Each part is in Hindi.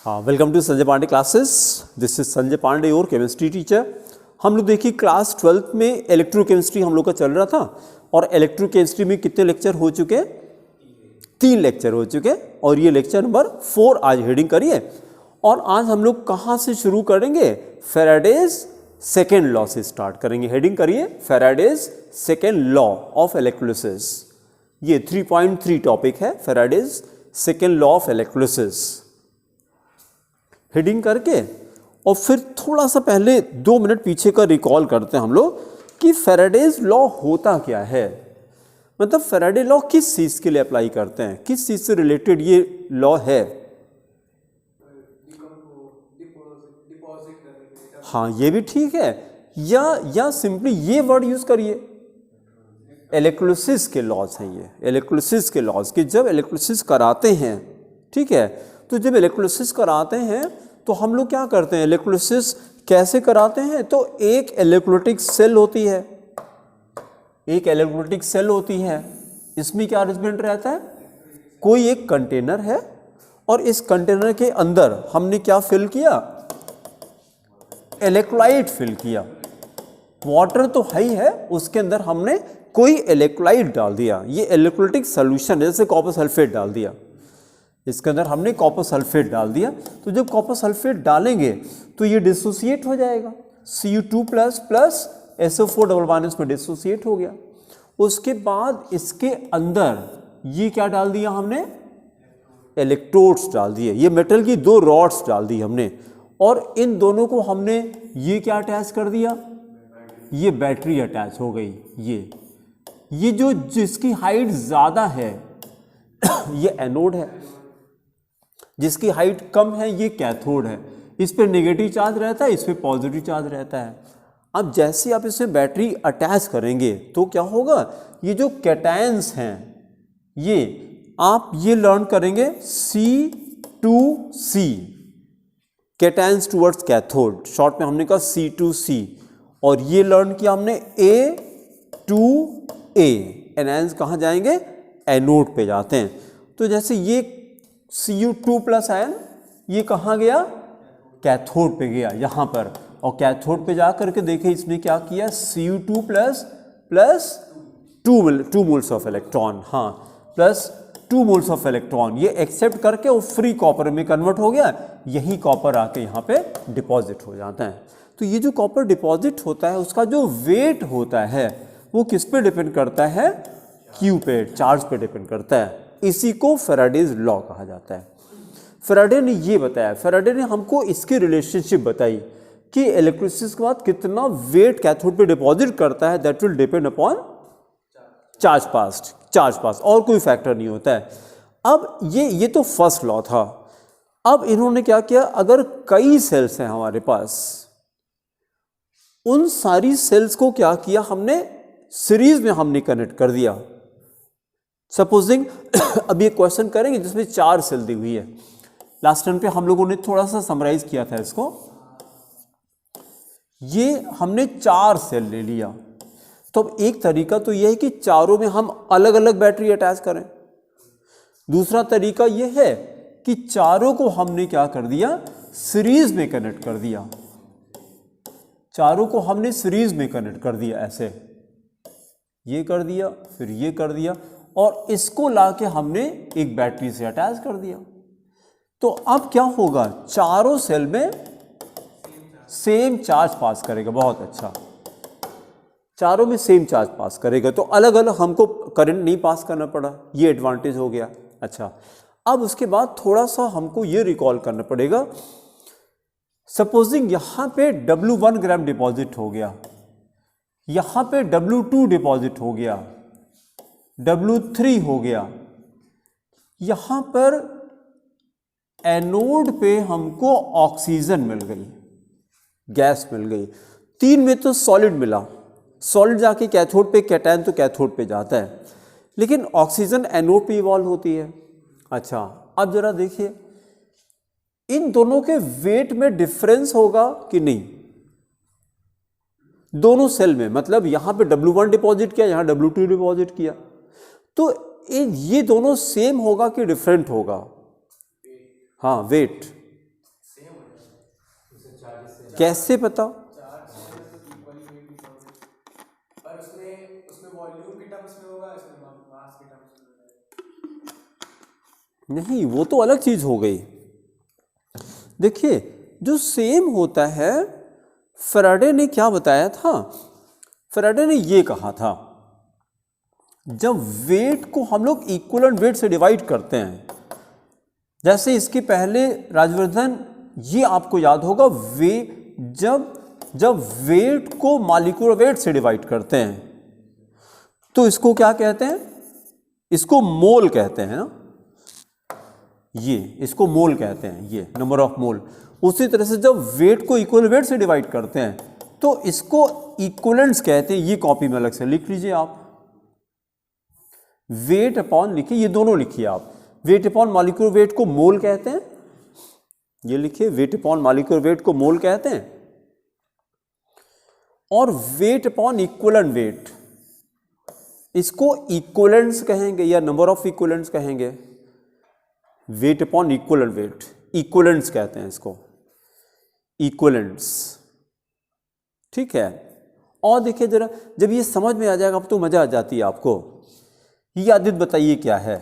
हाँ, welcome to Sanjay Pandey classes. This is Sanjay Pandey और केमिस्ट्री टीचर। हम लोग देखिए क्लास 12th में इलेक्ट्रोकेमिस्ट्री हम लोग का चल रहा था और इलेक्ट्रोकेमिस्ट्री में कितने लेक्चर हो चुके हैं? 3 लेक्चर हो चुके हैं और ये लेक्चर नंबर 4 आज हेडिंग करिए। और आज हम लोग कहाँ से शुरू करेंगे? फैराडेज सेकेंड लॉ से स्टार्ट करेंगे। हेडिंग करिए Faraday's second law of electrolysis. ये 3.3 टॉपिक है, Faraday's second law of electrolysis. Heading करके और फिर थोड़ा सा पहले 2 मिनट पीछे का रिकॉल करते हैं हम लोग कि फैराडेज लॉ होता क्या है, मतलब फैराडे लॉ किस चीज के लिए अप्लाई करते हैं, किस चीज से रिलेटेड ये लॉ है। हाँ, ये भी ठीक है, या सिंपली ये वर्ड यूज करिए, इलेक्ट्रोलिसिस के लॉज हैं ये, इलेक्ट्रोलिसिस के लॉज कि जब इलेक्ट्रोलिसिस कराते हैं, ठीक है, तो जब इलेक्ट्रोलिसिस कराते हैं तो हम लोग क्या करते हैं, इलेक्ट्रोलिसिस कैसे कराते हैं? तो एक इलेक्ट्रोलाइटिक सेल होती है, एक इलेक्ट्रोलाइटिक सेल होती है, इसमें क्या अरेंजमेंट रहता है? कोई एक कंटेनर है और इस कंटेनर के अंदर हमने क्या फिल किया? इलेक्ट्रोलाइट फिल किया। वाटर तो है ही है, उसके अंदर हमने कोई इलेक्ट्रोलाइट डाल दिया। ये इलेक्ट्रोलाइटिक सॉल्यूशन जैसे कॉपर सल्फेट डाल दिया, इसके अंदर हमने कॉपर सल्फेट डाल दिया। तो जब कॉपर सल्फेट डालेंगे तो ये डिसोसिएट हो जाएगा, Cu2 plus SO4 double bond इसमें डिसोसिएट हो गया। उसके बाद इसके अंदर ये क्या डाल दिया हमने? इलेक्ट्रोड्स डाल दिए, ये मेटल की 2 रॉड्स डाल दी हमने और इन दोनों को हमने ये क्या अटैच कर दिया? ये बैटरी अटैच हो गई। ये जो जिसकी हाइट ज़्यादा है ये एनोड है, जिसकी हाइट कम है ये कैथोड है। इस पे नेगेटिव चार्ज रहता है, इस पे पॉजिटिव चार्ज रहता है। अब जैसे आप इसमें बैटरी अटैच करेंगे तो क्या होगा? ये जो कैटायंस हैं ये आप ये लर्न करेंगे C2C, cations towards cathode, short में हमने कहा C2C, और ये लर्न किया हमने A2A, एनायंस कहाँ जाएंगे? एनोड पे जाते हैं। तो जैसे ये Cu2 प्लस आयन ये कहाँ गया? कैथोड पे गया, यहाँ पर, और कैथोड पे जा करके देखे इसने क्या किया? Cu2 plus 2 moles of electron, हाँ, प्लस 2 मोल्स ऑफ इलेक्ट्रॉन ये एक्सेप्ट करके वो फ्री कॉपर में कन्वर्ट हो गया। यही कॉपर आके यहाँ पे डिपॉजिट हो जाता है। तो ये जो कॉपर डिपॉजिट होता है उसका जो वेट होता है वो किस पे डिपेंड करता है? Q पे, चार्ज पे डिपेंड करता है। इसी को फैराडेज लॉ कहा जाता है। फैराडे ने ये बताया, फैराडे ने हमको इसकी रिलेशनशिप बताई कि इलेक्ट्रोलिसिस के बाद कितना वेट कैथोड पे डिपॉजिट करता है, that will depend upon charge pass, और कोई फैक्टर नहीं होता है। अब ये तो फर्स्ट लॉ था। अब इन्होंने क्या किया, अगर कई सेल्स हैं हमारे पास, उन सारी सेल्स को क्या किया हमने? सीरीज में हमने कनेक्ट कर दिया। सपोजिंग अब ये क्वेश्चन करेंगे जिसमें 4 सेल दी हुई है। लास्ट टाइम पे हम लोगों ने थोड़ा सा समराइज किया था इसको। ये हमने 4 सेल ले लिया, तो अब एक तरीका तो यह है कि चारों में हम अलग अलग बैटरी अटैच करें। दूसरा तरीका यह है कि चारों को हमने क्या कर दिया? सीरीज में कनेक्ट कर दिया। चारों को हमने सीरीज में कनेक्ट कर दिया, ऐसे ये कर दिया, फिर ये कर दिया, और इसको लाके हमने एक बैटरी से अटैच कर दिया। तो अब क्या होगा? चारों सेल में सेम चार्ज पास करेगा। बहुत अच्छा, चारों में सेम चार्ज पास करेगा, तो अलग अलग हमको करंट नहीं पास करना पड़ा, ये एडवांटेज हो गया। अच्छा, अब उसके बाद थोड़ा सा हमको ये रिकॉल करना पड़ेगा। सपोजिंग यहां पे W1 ग्राम डिपॉजिट हो गया, यहां पे W2 डिपॉजिट हो गया, W3 हो गया, यहां पर एनोड पे हमको ऑक्सीजन मिल गई, गैस मिल गई। 3 में तो सॉलिड मिला, सॉलिड जाके कैथोड पे, कैटायन तो कैथोड पे जाता है, लेकिन ऑक्सीजन एनोड पे इवॉल्व होती है। अच्छा, अब जरा देखिए इन दोनों के वेट में डिफरेंस होगा कि नहीं? दोनों सेल में, मतलब यहां पे W1 डिपॉजिट किया, यहां W2 डिपॉजिट किया, तो ये दोनों सेम होगा कि डिफरेंट होगा? हाँ, वेट कैसे पता? पर उसमें वॉल्यूम के टर्म्स में होगा, इसमें मास के टर्म्स में होगा। नहीं, वो तो अलग चीज हो गई। देखिए जो सेम होता है, फैराडे ने क्या बताया था? फैराडे ने ये कहा था जब वेट को हम लोग इक्विवेलेंट वेट से डिवाइड करते हैं, जैसे इसके पहले राजवर्धन ये आपको याद होगा, जब वेट को मॉलिक्यूलर वेट से डिवाइड करते हैं तो इसको क्या कहते हैं? इसको मोल कहते हैं ना, ये इसको मोल कहते हैं, ये नंबर ऑफ मोल। उसी तरह से जब वेट को इक्वल वेट से डिवाइड करते हैं तो इसको इक्विवेलेंट्स कहते हैं। ये कॉपी में अलग से लिख लीजिए आप, वेट अपॉन लिखिए, ये दोनों लिखिए आप। वेट अपॉन मॉलिक्यूलर वेट को मोल कहते हैं, ये लिखिए, वेट अपॉन मॉलिक्यूलर वेट को मोल कहते हैं। और वेट अपॉन इक्विवेलेंट वेट, इसको इक्विवेलेंट्स कहेंगे या नंबर ऑफ इक्विवेलेंट्स कहेंगे। Weight upon equivalent weight, equivalents कहते हैं इसको, इक्विवेलेंट्स, ठीक है। और देखिए जरा, जब ये समझ में आ जाएगा अब तो मजा आ जाती है आपको। ये आदित बताइए क्या है?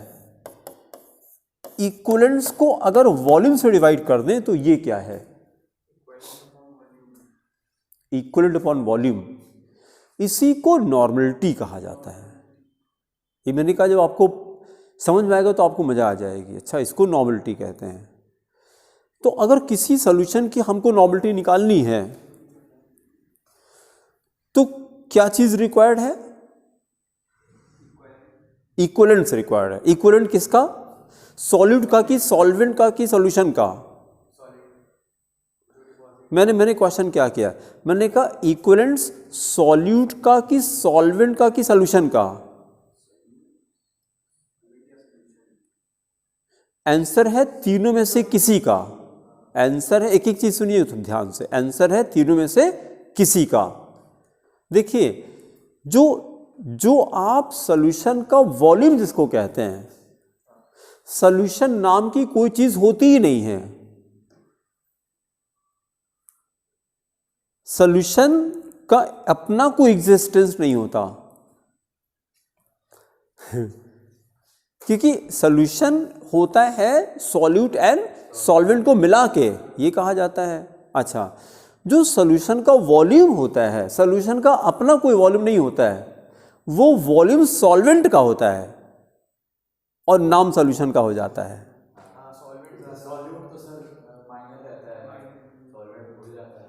इक्विवेलेंट्स को अगर वॉल्यूम से डिवाइड कर दें तो ये क्या है? Equivalent upon volume. इसी को नॉर्मलिटी कहा जाता है। ये मैंने कहा जब आपको समझ में आएगा तो आपको मजा आ जाएगी। अच्छा, इसको नॉर्मलिटी कहते हैं। तो अगर किसी सॉल्यूशन की हमको नॉर्मलिटी निकालनी है तो क्या चीज रिक्वायर्ड है? इक्विवेलेंट्स रिक्वायर्ड है। इक्विवेलेंट किसका? सॉल्यूट का कि सॉल्वेंट का कि सॉल्यूशन का? मैंने क्वेश्चन क्या किया? मैंने कहा इक्विवेलेंट्स सॉल्यूट का कि सॉल्वेंट का कि सॉल्यूशन का? आंसर है तीनों में से किसी का। आंसर है, एक एक चीज सुनिए तो ध्यान से, आंसर है तीनों में से किसी का। देखिए जो आप सॉल्यूशन का वॉल्यूम जिसको कहते हैं, सॉल्यूशन नाम की कोई चीज होती ही नहीं है। सॉल्यूशन का अपना कोई एग्जिस्टेंस नहीं होता क्योंकि सॉल्यूशन होता है सॉल्यूट एंड सॉल्वेंट को मिला के, ये कहा जाता है। अच्छा, जो सॉल्यूशन का वॉल्यूम होता है, सॉल्यूशन का अपना कोई वॉल्यूम नहीं होता है, वो वॉल्यूम सॉल्वेंट का होता है और नाम सॉल्यूशन का हो जाता है। सॉल्यूट तो सर माइनर रहता है, सॉल्वेंट उड़ जाता है।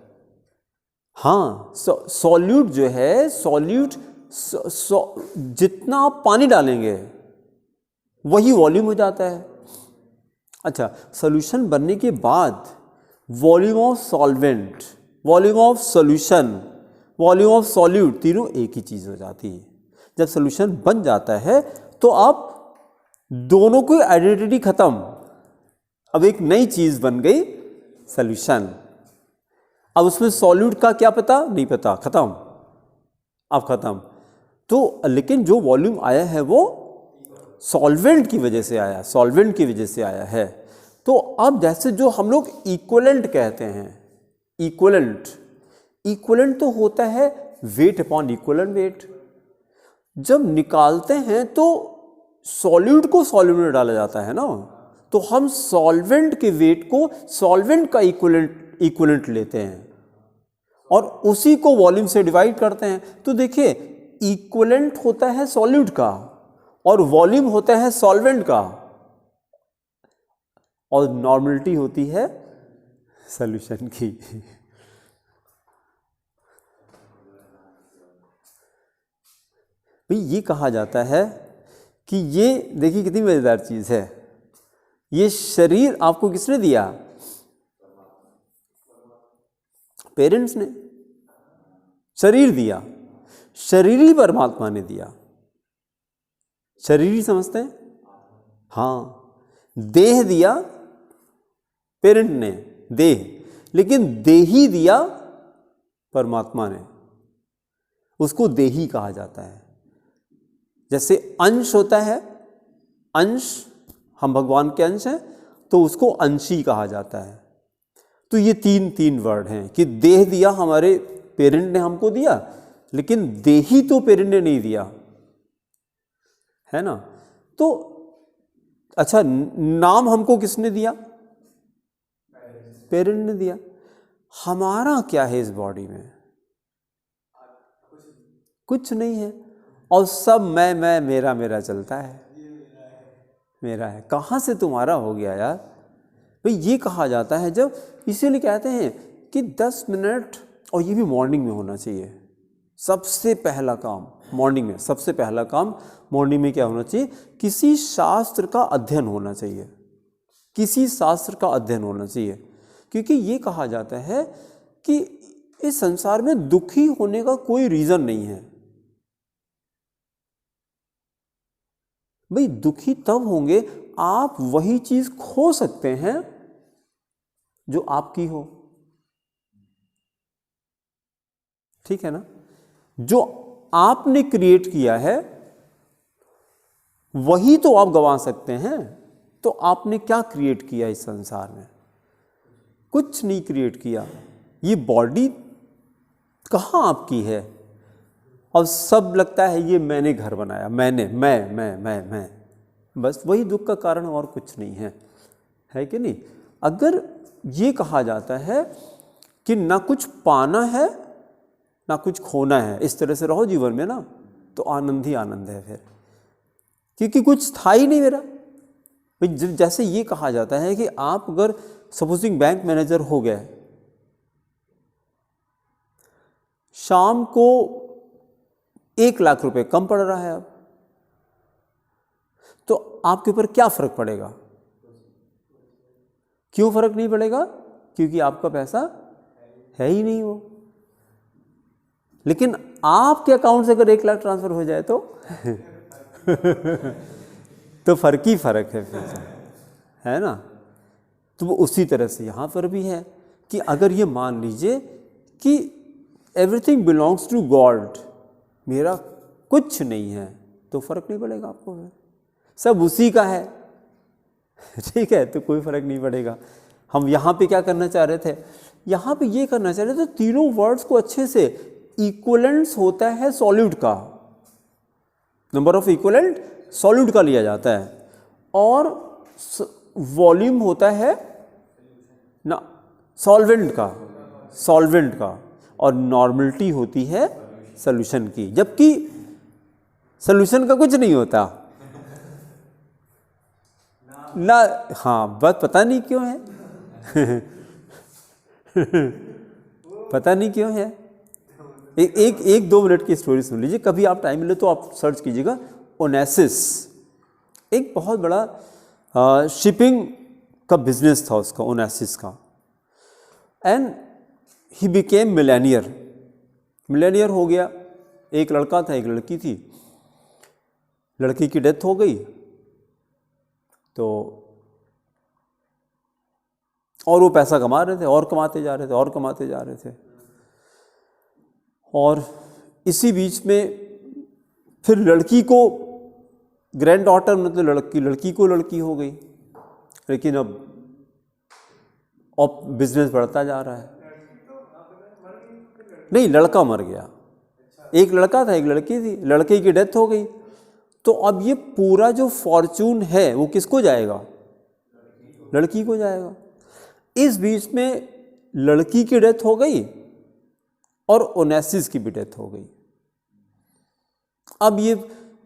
हाँ, सॉल्यूट जो है, सॉल्यूट जितना आप पानी डालेंगे वही वॉल्यूम हो जाता है। अच्छा, सॉल्यूशन बनने के बाद volume of solvent, volume of solution, volume of solute, तीनों एक ही चीज हो जाती है। जब सॉल्यूशन बन जाता है तो आप दोनों की आइडेंटिटी खत्म, अब एक नई चीज बन गई सॉल्यूशन। अब उसमें सॉल्यूट का क्या पता, नहीं पता, खत्म, अब खत्म। तो लेकिन जो वॉल्यूम आया है वो सॉल्वेंट की वजह से आया, सॉल्वेंट की वजह से आया है। तो अब जैसे जो हम लोग इक्विवेलेंट कहते हैं, इक्विवेलेंट तो होता है वेट अपॉन इक्विवेलेंट वेट। जब निकालते हैं तो सॉल्यूट को सॉल्वेंट में डाला जाता है ना, तो हम सॉल्वेंट के वेट को सॉल्वेंट का इक्विवेलेंट लेते हैं और उसी को वॉल्यूम से डिवाइड करते हैं। तो देखिए इक्विवेलेंट होता है सॉल्यूट का और वॉल्यूम होता है सॉल्वेंट का, और नॉर्मलिटी होती है सॉल्यूशन की। भाई ये कहा जाता है कि ये देखिए कितनी मजेदार चीज है, ये शरीर आपको किसने दिया? पेरेंट्स ने शरीर दिया, शरीर ही परमात्मा ने दिया। शरीर ही समझते हैं, हाँ, देह दिया पेरेंट ने, देह, लेकिन देही दिया परमात्मा ने, उसको देही कहा जाता है। जैसे अंश होता है, अंश, हम भगवान के अंश हैं तो उसको अंशी कहा जाता है। तो ये तीन वर्ड हैं कि देह दिया हमारे पेरेंट ने हमको दिया, लेकिन देही तो पेरेंट ने नहीं दिया, है ना। तो अच्छा, नाम हमको किसने दिया? पेरेंट ने दिया। हमारा क्या है इस बॉडी में? कुछ नहीं है, और सब मैं मेरा चलता है, मेरा है। कहाँ से तुम्हारा हो गया यार भाई? ये कहा जाता है जब, इसीलिए कहते हैं कि 10 मिनट, और ये भी मॉर्निंग में होना चाहिए। सबसे पहला काम मॉर्निंग में, सबसे पहला काम मॉर्निंग में क्या होना चाहिए? किसी शास्त्र का अध्ययन होना चाहिए, किसी शास्त्र का अध्ययन होना चाहिए। क्योंकि ये कहा जाता है कि इस संसार में दुखी होने का कोई रीज़न नहीं है। भाई दुखी तब होंगे आप वही चीज खो सकते हैं जो आपकी हो, ठीक है ना। जो आपने क्रिएट किया है वही तो आप गंवा सकते हैं। तो आपने क्या क्रिएट किया इस संसार में? कुछ नहीं क्रिएट किया। ये बॉडी कहाँ आपकी है? और सब लगता है ये मैंने घर बनाया, मैंने, मैं, बस वही दुख का कारण और कुछ नहीं है कि नहीं। अगर ये कहा जाता है कि ना कुछ पाना है ना कुछ खोना है, इस तरह से रहो जीवन में ना, तो आनंद ही आनंद है फिर, क्योंकि कुछ था ही नहीं मेरा। जैसे ये कहा जाता है कि आप अगर सपोजिंग बैंक मैनेजर हो गए, शाम को 1 लाख रुपए कम पड़ रहा है अब, तो आपके ऊपर क्या फर्क पड़ेगा? क्यों फर्क नहीं पड़ेगा? क्योंकि आपका पैसा है ही नहीं वो। लेकिन आपके अकाउंट से अगर 1 लाख ट्रांसफर हो जाए तो फर्क ही फर्क है फिर, है ना। तो वो उसी तरह से यहां पर भी है कि अगर ये मान लीजिए कि एवरीथिंग बिलोंग्स टू गॉड, मेरा कुछ नहीं है, तो फर्क नहीं पड़ेगा आपको, फिर सब उसी का है, ठीक है, तो कोई फर्क नहीं पड़ेगा। हम यहाँ पे क्या करना चाह रहे थे? यहाँ पे ये करना चाह रहे थे, तीनों वर्ड्स को अच्छे से, इक्विवेलेंस होता है सॉल्यूट का, नंबर ऑफ इक्विवेलेंट सॉल्यूट का लिया जाता है, और वॉल्यूम होता है ना सॉल्वेंट का, और नॉर्मलिटी होती है सॉल्यूशन की, जबकि सॉल्यूशन का कुछ नहीं होता ना। हाँ, बस पता नहीं क्यों है पता नहीं क्यों है। एक 2 मिनट की स्टोरी सुन लीजिए, कभी आप टाइम मिले तो आप सर्च कीजिएगा। ओनेसिस एक बहुत बड़ा शिपिंग का बिजनेस था उसका, ओनेसिस का, एंड ही बिकेम मिलेनियर हो गया। एक लड़का था, एक लड़की थी। लड़की की डेथ हो गई तो, और वो पैसा कमा रहे थे, और कमाते जा रहे थे, और इसी बीच में फिर लड़की को ग्रैंड डॉटर, मतलब लड़की को लड़की हो गई, लेकिन अब बिजनेस बढ़ता जा रहा है। नहीं, लड़का मर गया। एक लड़का था, एक लड़की थी, लड़के की डेथ हो गई, तो अब ये पूरा जो फॉर्चून है वो किसको जाएगा? लड़की को जाएगा। इस बीच में लड़की की डेथ हो गई और ओनेसिस की भी डेथ हो गई। अब ये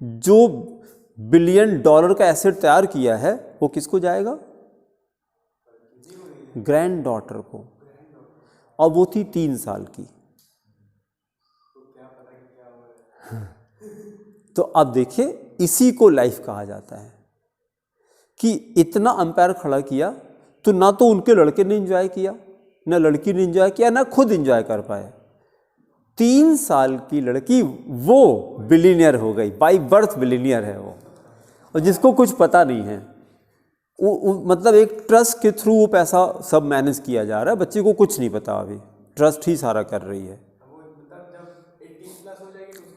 जो $1 बिलियन का एसेट तैयार किया है वो किसको जाएगा? ग्रैंड डॉटर को। और वो थी 3 साल की। तो अब देखिए, इसी को लाइफ कहा जाता है कि इतना अंपायर खड़ा किया, तो ना तो उनके लड़के ने एंजॉय किया, ना लड़की ने एंजॉय किया, ना खुद एंजॉय कर पाए। 3 साल की लड़की वो बिलियनियर हो गई, बाई बर्थ बिलियनियर है वो, और जिसको कुछ पता नहीं है। मतलब एक ट्रस्ट के थ्रू वो पैसा सब मैनेज किया जा रहा है, बच्चे को कुछ नहीं पता, अभी ट्रस्ट ही सारा कर रही है।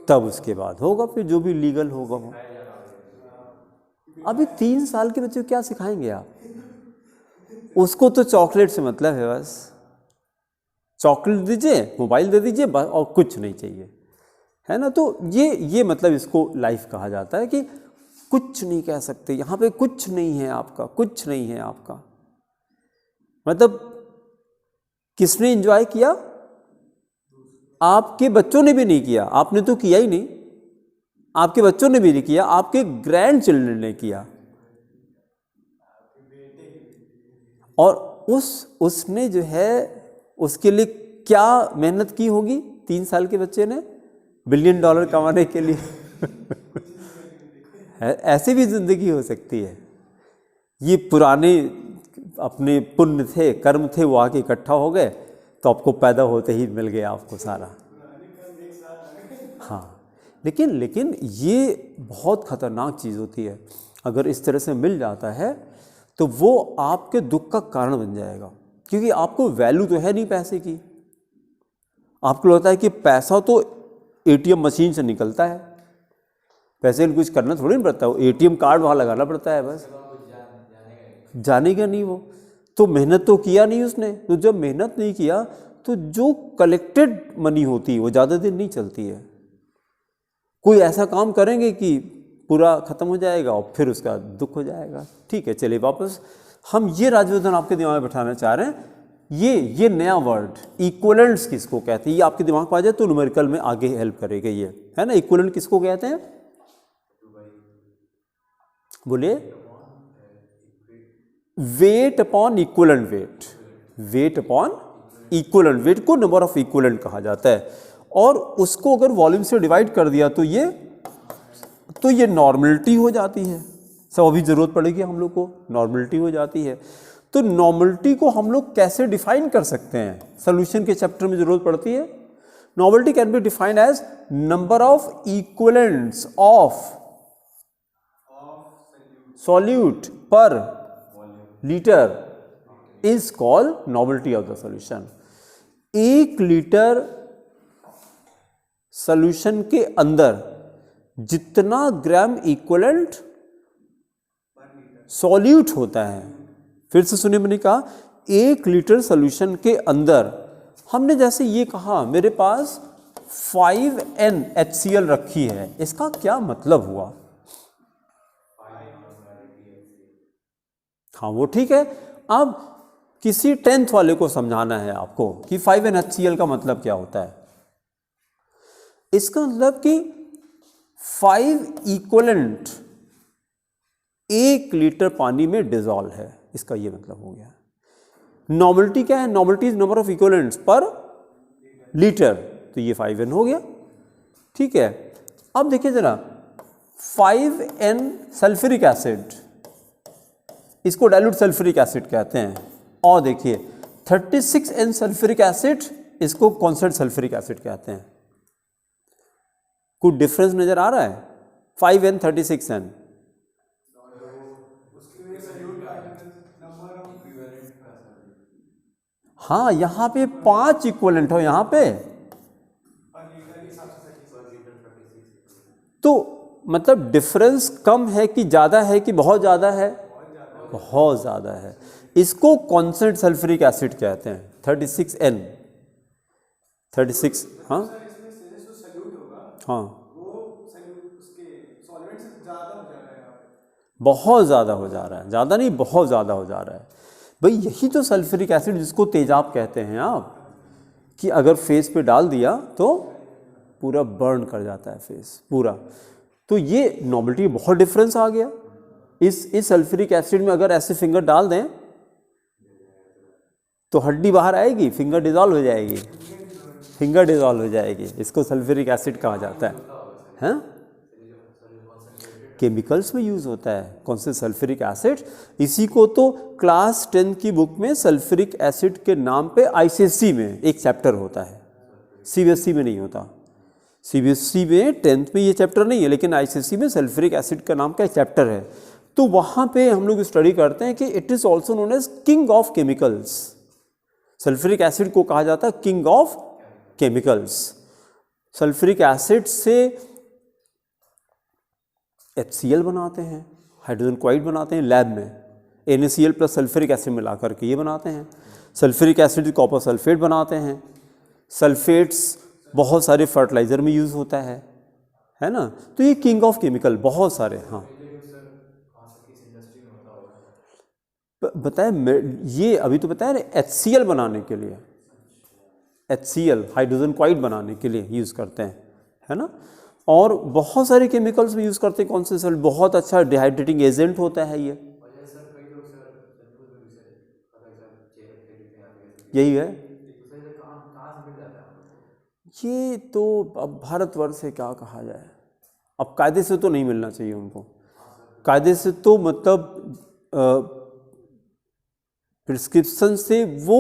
तब उसके बाद होगा फिर जो भी लीगल होगा वो। अभी 3 साल के बच्चे को क्या सिखाएंगे आप? उसको तो चॉकलेट से मतलब है बस, चॉकलेट दीजिए, मोबाइल दे दीजिए, बस और कुछ नहीं चाहिए, है ना। तो ये मतलब इसको लाइफ कहा जाता है कि कुछ नहीं कह सकते, यहाँ पे कुछ नहीं है आपका, कुछ नहीं है आपका। मतलब किसने एंजॉय किया? आपके बच्चों ने भी नहीं किया, आपने तो किया ही नहीं, आपके बच्चों ने भी नहीं किया, आपके ग्रैंड चिल्ड्रन ने किया। और उसने जो है उसके लिए क्या मेहनत की होगी 3 साल के बच्चे ने $1 बिलियन कमाने के लिए। ऐसे भी जिंदगी हो सकती है। ये पुराने अपने पुण्य थे, कर्म थे, वो आके इकट्ठा हो गए, तो आपको पैदा होते ही मिल गया आपको सारा। हाँ, लेकिन ये बहुत खतरनाक चीज़ होती है। अगर इस तरह से मिल जाता है तो वो आपके दुख का कारण बन जाएगा, क्योंकि आपको वैल्यू तो है नहीं पैसे की। आपको लगता है कि पैसा तो एटीएम मशीन से निकलता है, पैसे कुछ करना थोड़ी नहीं पड़ता, वो एटीएम कार्ड वहाँ लगाना पड़ता है बस, जानेगा नहीं वो। तो मेहनत तो किया नहीं उसने, तो जब मेहनत नहीं किया तो जो कलेक्टेड मनी होती है वो ज़्यादा दिन नहीं चलती है। कोई ऐसा काम करेंगे कि पूरा ख़त्म हो जाएगा और फिर उसका दुख हो जाएगा। ठीक है, चलिए वापस हम ये राजवर्धन आपके दिमाग में बैठाना चाह रहे हैं। ये नया वर्ड इक्विवेलेंट्स किसको कहते हैं, ये आपके दिमाग में आ जाए तो न्यूमेरिकल में आगे हेल्प करेगा ये, है ना। इक्विवेलेंट किसको कहते हैं, बोलिए? Weight upon equivalent weight, weight upon equivalent weight को नंबर ऑफ इक्विवेलेंट कहा जाता है। और उसको अगर वॉल्यूम से डिवाइड कर दिया तो ये नॉर्मलिटी हो जाती है। सब अभी जरूरत पड़ेगी हम लोग को, नॉर्मलिटी हो जाती है। तो नॉर्मलिटी को हम लोग कैसे डिफाइन कर सकते हैं, सोल्यूशन के चैप्टर में जरूरत पड़ती है। Normality can be defined as number of equivalents of solute per litre is called normality of the solution. 1 litre solution के अंदर जितना ग्राम इक्विवेलेंट सॉल्यूट होता है, फिर से सुनिए, मैंने कहा 1 लीटर सॉल्यूशन के अंदर, हमने जैसे ये कहा मेरे पास 5N HCl रखी है, इसका क्या मतलब हुआ? हाँ वो ठीक है, अब किसी 10th वाले को समझाना है आपको कि 5N HCl का मतलब क्या होता है। इसका मतलब कि 5 इक्विवेलेंट 1 लीटर पानी में डिजॉल्व है, इसका ये मतलब हो गया। नॉर्मलिटी क्या है? Normality is number of equivalents पर लीटर, तो ये 5N हो गया। ठीक है, अब देखिए जरा 5N सल्फ्यूरिक एसिड, इसको डाइल्यूट सल्फ्यूरिक एसिड कहते हैं। और देखिए 36N सल्फ्यूरिक एसिड, इसको कॉन्सेंट्रेट सल्फ्यूरिक एसिड कहते हैं। कुछ डिफरेंस नजर आ रहा है? 5N 36N, हाँ यहाँ पे 5 इक्विवेलेंट हो, यहाँ पे तो मतलब डिफरेंस कम है कि ज़्यादा है कि बहुत ज़्यादा है? बहुत ज़्यादा है। इसको कॉन्सेंट्रेट सल्फ्यूरिक एसिड कहते हैं। 36N 36, हाँ हाँ, बहुत ज़्यादा हो जा रहा है, ज़्यादा नहीं बहुत ज़्यादा हो जा रहा है भाई। यही तो सल्फ्यूरिक एसिड जिसको तेजाब कहते हैं आप, कि अगर फेस पे डाल दिया तो पूरा बर्न कर जाता है फेस पूरा। तो ये नॉर्मलिटी बहुत डिफरेंस आ गया। इस सल्फ्यूरिक एसिड में अगर ऐसे फिंगर डाल दें तो हड्डी बाहर आएगी, फिंगर डिजॉल्व हो जाएगी, फिंगर डिजॉल्व हो जाएगी। इसको सल्फ्यूरिक एसिड कहा जाता है, हैं? केमिकल्स में यूज़ होता है कौन से? Sulphuric acid. इसी को तो क्लास 10 की बुक में सल्फ्यूरिक एसिड के नाम पे ICSE में एक चैप्टर होता है, CBSE में नहीं होता। CBSE में 10th में ये चैप्टर नहीं है, लेकिन ICSE में सल्फ्यूरिक एसिड का नाम का एक चैप्टर है। तो वहाँ पे हम लोग स्टडी करते हैं कि it is also known as king of chemicals. Sulphuric acid को कहा जाता है king of chemicals. Sulphuric acid से HCl बनाते हैं, हाइड्रोजन क्लोराइड बनाते हैं लैब में। NaCl प्लस सल्फ्यूरिक एसिड मिला करके ये बनाते हैं। सल्फ्यूरिक एसिड कॉपर सल्फेट बनाते हैं। सल्फेट्स बहुत सारे फर्टिलाइज़र में यूज़ होता है ना। तो ये किंग ऑफ केमिकल बहुत सारे। हाँ बताया, ये अभी तो बताया HCl बनाने के लिए, HCl हाइड्रोजन क्वाइड बनाने के लिए यूज़ करते हैं, है ना। और बहुत सारे केमिकल्स में यूज़ करते हैं। कौन से सर, बहुत अच्छा डिहाइड्रेटिंग एजेंट होता है ये, यही है। ये तो अब भारतवर्ष से क्या कहा जाए, अब कायदे से तो नहीं मिलना चाहिए उनको। कायदे से तो मतलब प्रिस्क्रिप्शन से वो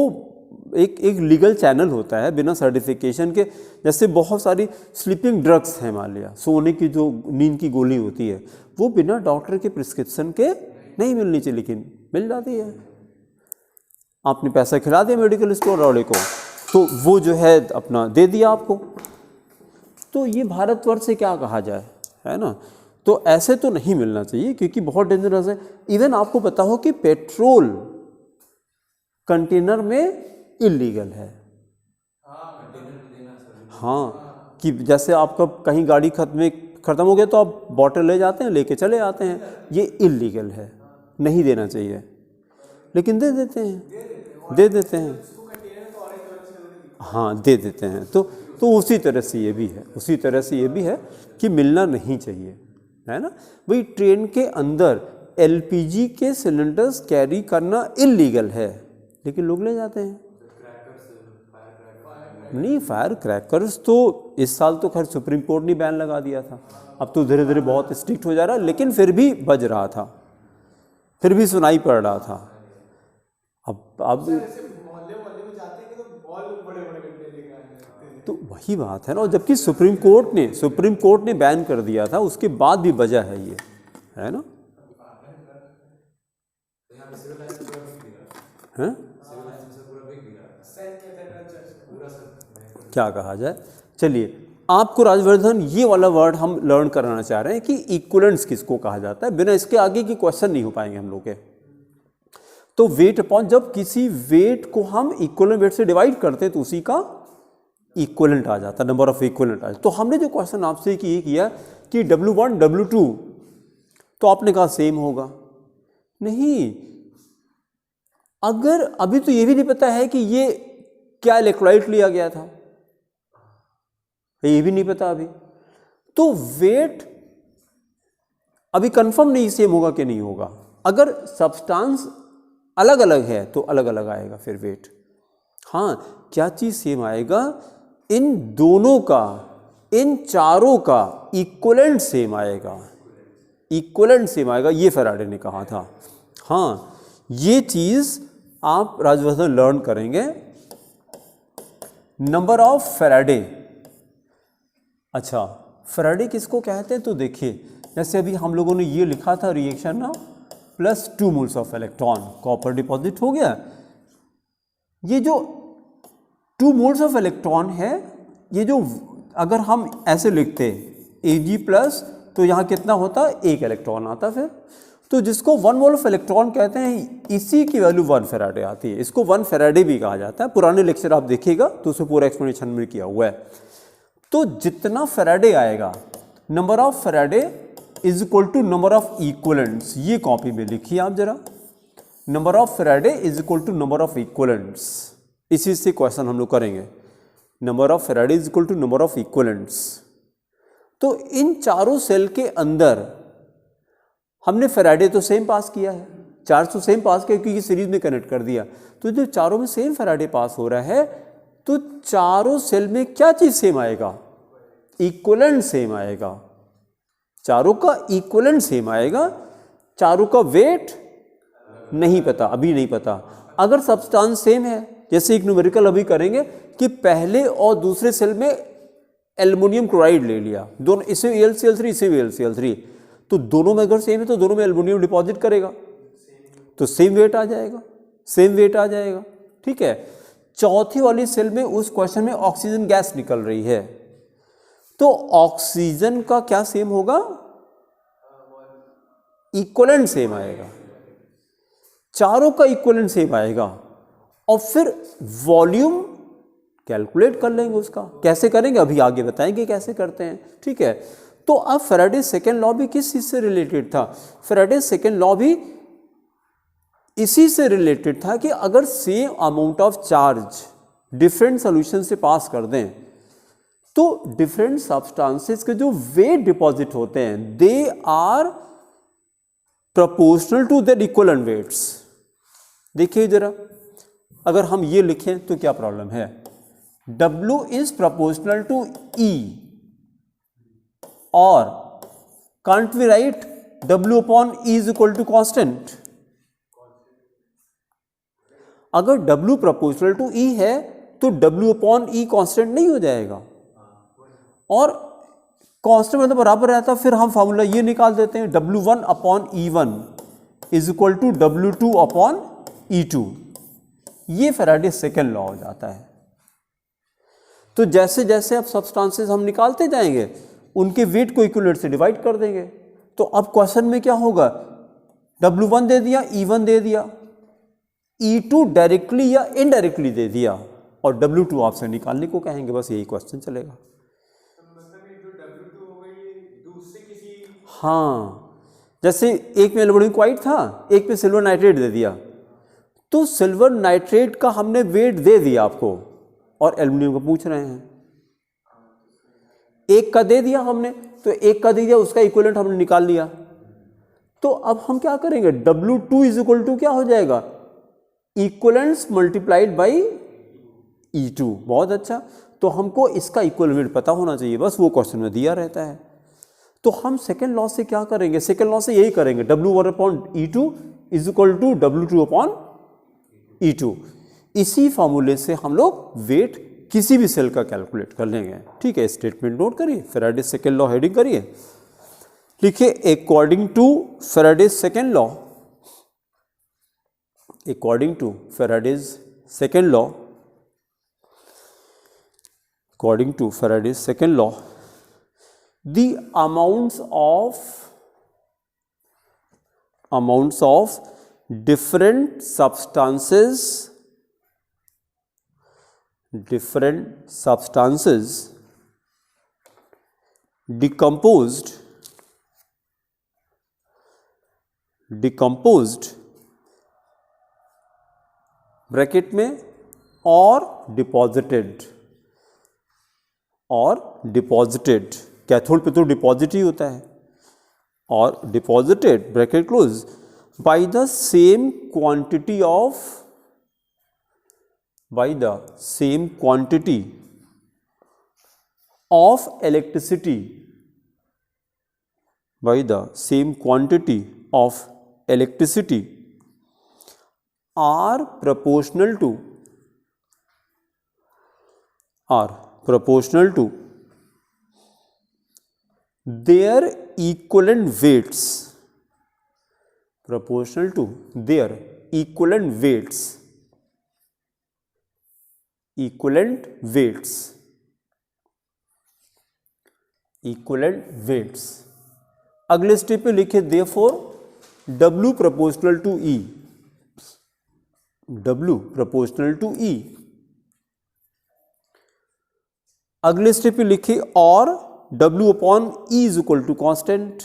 एक लीगल चैनल होता है बिना सर्टिफिकेशन के। जैसे बहुत सारी स्लीपिंग ड्रग्स हैं, मान लिया सोने की जो नींद की गोली होती है, वो बिना डॉक्टर के प्रिस्क्रिप्शन के नहीं मिलनी चाहिए, लेकिन मिल जाती है। आपने पैसा खिला दिया मेडिकल स्टोर वाले को, तो वो जो है अपना दे दिया आपको। तो ये भारतवर्ष से क्या कहा जाए, है ना। तो ऐसे तो नहीं मिलना चाहिए, क्योंकि बहुत डेंजरस है। इवन आपको पता हो कि पेट्रोल कंटेनर में इलीगल है। हाँ, कि जैसे आपका कहीं गाड़ी खत्म हो गया तो आप बॉटल ले जाते हैं, लेके चले आते हैं, ये इलीगल है, नहीं देना चाहिए, लेकिन दे देते हैं। हाँ दे देते हैं। तो उसी तरह से ये भी है कि मिलना नहीं चाहिए, है ना। भाई ट्रेन के अंदर LPG के सिलेंडर्स कैरी करना इलीगल है, लेकिन लोग ले जाते हैं। नहीं, फायर क्रैकर्स तो इस साल तो खैर सुप्रीम कोर्ट ने बैन लगा दिया था, अब तो धीरे धीरे बहुत स्ट्रिक्ट हो जा रहा है, लेकिन फिर भी बज रहा था, फिर भी सुनाई पड़ रहा था। अब तो वही बात है ना। और जबकि सुप्रीम कोर्ट ने बैन कर दिया था, उसके बाद भी वजह है ये, है ना। हैं? क्या कहा जाए। चलिए, आपको राजवर्धन ये वाला वर्ड हम लर्न कराना चाह रहे हैं कि इक्विवेलेंस किसको कहा जाता है। बिना इसके आगे की क्वेश्चन नहीं हो पाएंगे हम लोग के। तो वेट अपॉन, जब किसी वेट को हम इक्विवेलेंट वेट से डिवाइड करते हैं तो उसी का इक्विवेलेंट आ जाता है, नंबर ऑफ इक्विवेलेंट आ जाता है। तो हमने जो क्वेश्चन आपसे ये किया कि W1 W2, तो आपने कहा सेम होगा। नहीं, अगर अभी तो ये भी नहीं पता है कि ये क्या इलेक्ट्रोलाइट लिया गया था, ये भी नहीं पता अभी, तो वेट अभी कंफर्म नहीं सेम होगा कि नहीं होगा। अगर सब्सटेंस अलग अलग है तो अलग अलग आएगा फिर वेट। हाँ, क्या चीज सेम आएगा, इन दोनों का, इन चारों का इक्विवेलेंट सेम आएगा, ये फैराडे ने कहा था। हाँ, ये चीज आप राजवर्धन लर्न करेंगे। नंबर ऑफ फैराडे, अच्छा फैराडे किसको कहते हैं, तो देखिए जैसे अभी हम लोगों ने ये लिखा था रिएक्शन ना +2 moles of electron, copper deposit हो गया। ये जो 2 मोल्स ऑफ इलेक्ट्रॉन है, ये जो अगर हम ऐसे लिखते Ag+, तो यहाँ कितना होता, 1 इलेक्ट्रॉन आता फिर, तो जिसको 1 मोल ऑफ इलेक्ट्रॉन कहते हैं, इसी की वैल्यू 1 फैराडे आती है। इसको 1 फैराडे भी कहा जाता है। पुराने लेक्चर आप देखिएगा तो उसमें पूरा एक्सप्लेनेशन में किया हुआ है। तो जितना फैराडे आएगा, number of Faraday is equal to number of equivalents. ये कॉपी में लिखिए आप जरा, number of Faraday is equal to number of equivalents. इसी से क्वेश्चन हम लोग करेंगे, number of Faraday is equal to number of equivalents. तो इन चारों सेल के अंदर हमने फैराडे तो सेम पास किया है, 400 सेम पास किया क्योंकि सीरीज में कनेक्ट कर दिया। तो जो चारों में सेम फैराडे पास हो रहा है, तो चारों सेल में क्या चीज सेम आएगा, इक्विवेलेंट सेम आएगा। चारों का इक्विवेलेंट सेम आएगा, चारों का वेट नहीं पता, अभी नहीं पता। अगर सब्सटेंस सेम है, जैसे एक न्यूमेरिकल अभी करेंगे कि पहले और दूसरे सेल में एल्युमिनियम क्लोराइड ले लिया, दोनों, इसे AlCl3 इसे भी AlCl3, तो दोनों में अगर सेम है तो दोनों में एल्युमिनियम डिपॉजिट करेगा, तो सेम वेट आ जाएगा, ठीक है। चौथी वाली सेल में उस क्वेश्चन में ऑक्सीजन गैस निकल रही है, तो ऑक्सीजन का क्या सेम होगा, इक्विवेलेंट सेम आएगा। चारों का इक्विवेलेंट सेम आएगा और फिर वॉल्यूम कैलकुलेट कर लेंगे उसका। कैसे करेंगे अभी आगे बताएंगे कैसे करते हैं, ठीक है। तो अब फैराडे सेकेंड लॉ भी किस चीज से रिलेटेड था? फैराडे सेकेंड लॉ भी इसी से रिलेटेड था कि अगर same amount of charge different solution से पास कर दें तो डिफरेंट सब्सटेंसेस के जो वेट डिपॉजिट होते हैं they are proportional to their equivalent weights. देखिए जरा, अगर हम ये लिखें तो क्या प्रॉब्लम है? W is proportional to E और can't we write W upon E is equal to constant? अगर W प्रोपोर्शनल टू E है तो W अपॉन E कॉन्स्टेंट नहीं हो जाएगा, और कांस्टेंट मतलब बराबर रहता, फिर हम फार्मूला ये निकाल देते हैं W1 upon E1 is equal to W2 upon E2। ये फैराडे सेकेंड लॉ हो जाता है। तो जैसे जैसे अब सब्सटेंसेस हम निकालते जाएंगे उनके वेट को इक्विवेलेंट से डिवाइड कर देंगे। तो अब क्वेश्चन में क्या होगा? W1 दे दिया, E1 दे दिया, E2 डायरेक्टली या इनडायरेक्टली दे दिया और W2 आपसे निकालने को कहेंगे, बस यही क्वेश्चन चलेगा। हाँ, जैसे एक में एल्यूमिनियम क्वाइट था, एक में सिल्वर नाइट्रेट दे दिया, तो सिल्वर नाइट्रेट का हमने वेट दे दिया आपको और एल्यूमिनियम का पूछ रहे हैं। एक का दे दिया हमने तो एक का दे दिया, उसका इक्विवेलेंट हमने निकाल लिया। तो अब हम क्या करेंगे? W2 इज इक्वल टू क्या हो जाएगा? Equivalents multiplied by E2। बहुत अच्छा, तो हमको इसका इक्विवेलेंट पता होना चाहिए, बस वो क्वेश्चन में दिया रहता है। तो हम सेकेंड लॉ से क्या करेंगे? सेकेंड लॉ से यही करेंगे, W1 upon E2 is equal to W2 upon E2। इसी फॉर्मूले से हम लोग वेट किसी भी सेल का कैलकुलेट कर लेंगे, ठीक है। स्टेटमेंट नोट करिए, फैराडे सेकेंड लॉ हेडिंग करिए, लिखिए according to Faraday second law, according to Faraday's second law, according to Faraday's second law, the amounts of different substances decomposed bracket में और डिपॉजिटेड, कैथोड पे तो डिपॉजिट ही होता है, और deposited bracket close by the same quantity of electricity are proportional to their equivalent weights, proportional to their equivalent weights। अगले स्टेप पे लिखे therefore W proportional to E, W proportional to E। अगले स्टेप पे लिखे और W upon E is equal to constant,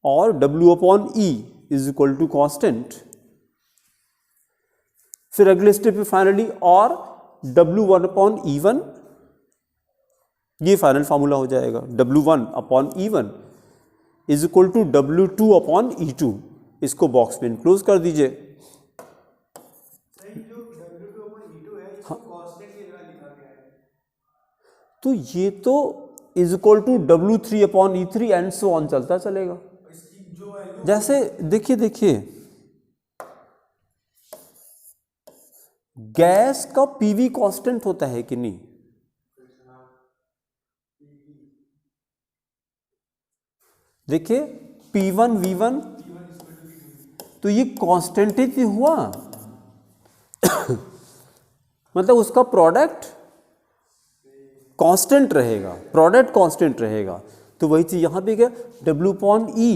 और W upon E is equal to constant. फिर अगले स्टेप पे फाइनली और W1 अपॉन E1, ये फाइनल फॉर्मूला हो जाएगा, W1 upon E1 is equal to W2 upon E2। इसको बॉक्स में इनक्लोज कर दीजिए। तो ये तो is equal to W3 upon E3 and so on चलता चलेगा। जैसे देखिए गैस का पीवी कांस्टेंट होता है कि नहीं? देखिए P1 V1 तो ये कांस्टेंट ही हुआ मतलब उसका प्रोडक्ट कांस्टेंट रहेगा, प्रोडक्ट कांस्टेंट रहेगा। तो वही चीज यहां पे क्या W अपॉन E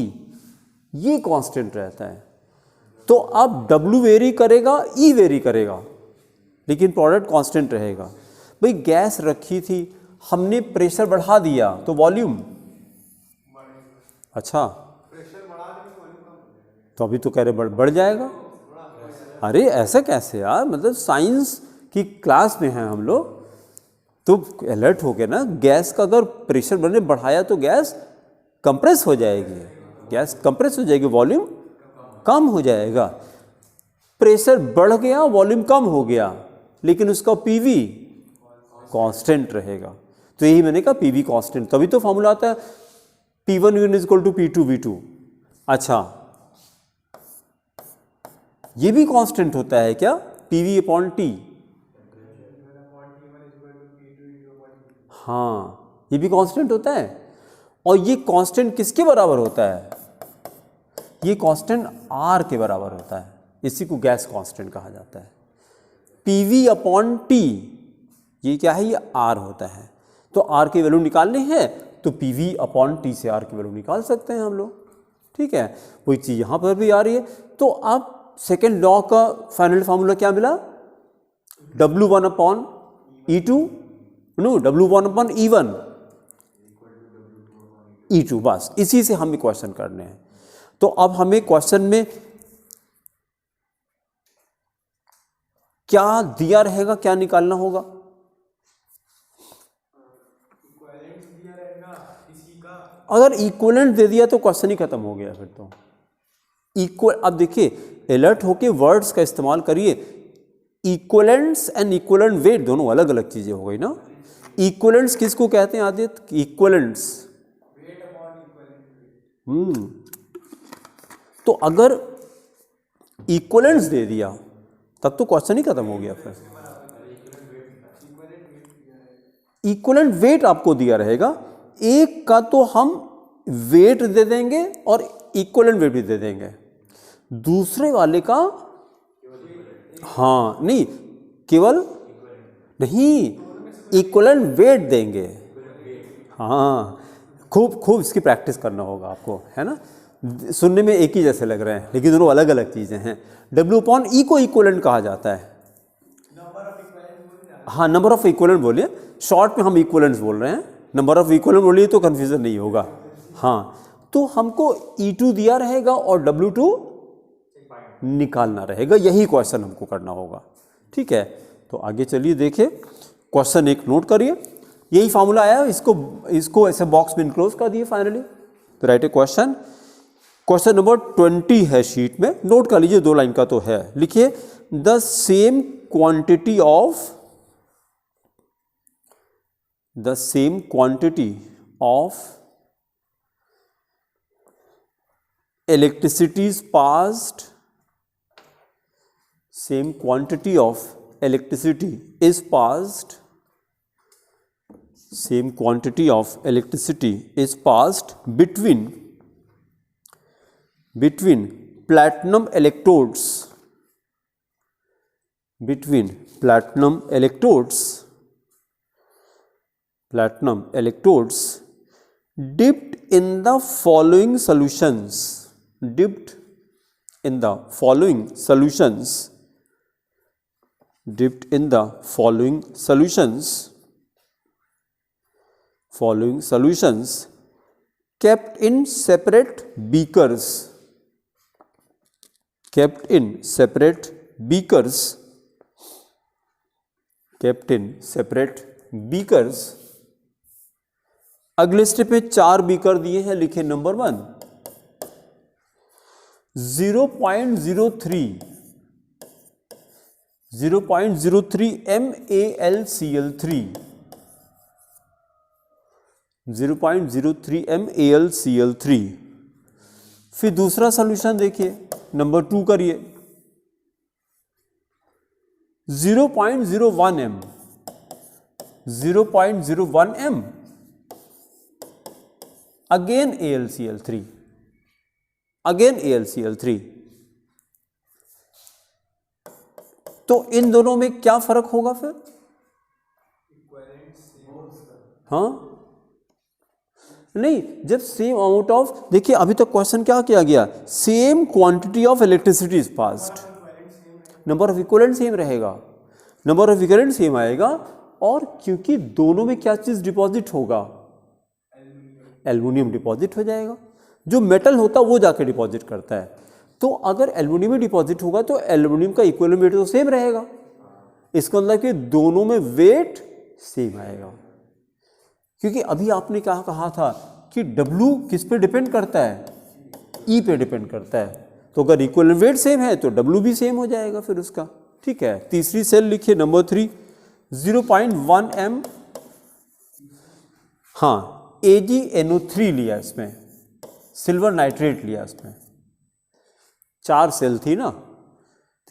ये कांस्टेंट रहता है। तो अब W वेरी करेगा, E वेरी करेगा, लेकिन प्रोडक्ट कांस्टेंट रहेगा। भाई गैस रखी थी, हमने प्रेशर बढ़ा दिया तो वॉल्यूम, अच्छा तो अभी तो कह रहे बढ़ जाएगा। अरे ऐसा कैसे यार, मतलब साइंस की क्लास में हैं हम लोग, तो अलर्ट हो गया ना। गैस का अगर प्रेशर मैंने बढ़ाया तो गैस कंप्रेस हो जाएगी, गैस कंप्रेस हो जाएगी, वॉल्यूम कम हो जाएगा। प्रेशर बढ़ गया, वॉल्यूम कम हो गया, लेकिन उसका पीवी कांस्टेंट रहेगा। तो यही मैंने कहा पीवी कांस्टेंट, तभी तो फॉर्मूला आता है P1 is equal to P2 V2। अच्छा ये भी कांस्टेंट होता है क्या, PV अपॉन T? हाँ ये भी कांस्टेंट होता है। और ये कांस्टेंट किसके बराबर होता है, ये कांस्टेंट R के बराबर होता है, इसी को गैस कांस्टेंट कहा जाता है। PV अपॉन T ये क्या है, ये R होता है। तो R की वैल्यू निकालनी है तो PV अपॉन T से R की वैल्यू निकाल सकते हैं हम लोग, ठीक है। वही चीज़ यहाँ पर भी आ रही है। तो अब सेकेंड लॉ का फाइनल फार्मूला क्या मिला, W1 upon E2, no W1 upon E1 E2, बस इसी से हमें क्वेश्चन करने हैं। तो अब हमें क्वेश्चन में क्या दिया रहेगा, क्या निकालना होगा, अगर इक्विवेलेंट दे दिया तो क्वेश्चन ही खत्म हो गया फिर तो। इक्वल, अब देखिए अलर्ट होके वर्ड्स का इस्तेमाल करिए। इक्विवेलेंट्स एंड इक्विवेलेंट वेट दोनों अलग अलग चीजें हो गई ना। इक्विवेलेंट्स किसको कहते हैं आदित्य, इक्विवेलेंट्स, तो अगर इक्विवेलेंट्स दे दिया तब तो क्वेश्चन ही खत्म हो गया फिर। इक्विवेलेंट वेट आपको दिया रहेगा, एक का तो हम वेट दे देंगे और इक्विवेलेंट वेट भी दे देंगे, दूसरे वाले का हाँ नहीं, केवल नहीं इक्विवेलेंट वेट देंगे। हाँ खूब खूब इसकी प्रैक्टिस करना होगा आपको, है ना। सुनने में एक ही जैसे लग रहे हैं लेकिन दोनों अलग अलग चीज़ें हैं। W अपॉन E को इक्विवेलेंट कहा जाता है। हाँ नंबर ऑफ इक्विवेलेंट बोलिए, शॉर्ट में हम इक्विवेलेंट्स बोल रहे हैं, नंबर ऑफ इक्विवेलेंट बोलिए तो कन्फ्यूजन नहीं होगा। हाँ तो हमको E2 दिया रहेगा और W2 निकालना रहेगा, यही क्वेश्चन हमको करना होगा, ठीक है। तो आगे चलिए देखिए, क्वेश्चन एक नोट करिए, यही फार्मूला आया, इसको ऐसे बॉक्स में इनक्लोज कर दिए फाइनली। तो राइट ए क्वेश्चन, क्वेश्चन नंबर 20 है शीट में, नोट कर लीजिए, 2 लाइन का तो है। लिखिए the same quantity of electricity is passed, same quantity of electricity is passed, same quantity of electricity is passed between platinum electrodes, dipped in the following solutions, dipped in the following solutions kept in separate beakers, अगले स्टेप में 4 बीकर दिए हैं, लिखे नंबर 1 0.03 MaLCl3, 0.03 MaLCl3। फिर दूसरा सॉल्यूशन देखिए, नंबर 2 करिए 0.01 M, 0.01 M अगेन AlCl3। तो इन दोनों में क्या फर्क होगा फिर, हाँ नहीं, जब सेम अमाउंट ऑफ, देखिए अभी तक क्वेश्चन क्या किया गया, same quantity of electricity is passed, number of equivalent same रहेगा, नंबर ऑफ इक्विवेलेंट सेम आएगा, और क्योंकि दोनों में क्या चीज डिपॉजिट होगा, एल्युमिनियम डिपॉजिट हो जाएगा। जो मेटल होता है वो जाके डिपॉजिट करता है, तो अगर एल्युमिनियम में डिपॉजिट होगा तो एल्युमिनियम का इक्विवेलेंट वेट तो सेम रहेगा, इसका मतलब कि दोनों में वेट सेम आएगा। क्योंकि अभी आपने क्या कहा था कि W किस पे डिपेंड करता है, E पे डिपेंड करता है, तो अगर इक्विवेलेंट वेट सेम है तो W भी सेम हो जाएगा फिर उसका। ठीक है, तीसरी सेल लिखिए नंबर 3, 0.1 m, हाँ AgNO3 लिया इसमें, सिल्वर नाइट्रेट लिया इसमें, 4 सेल थी ना,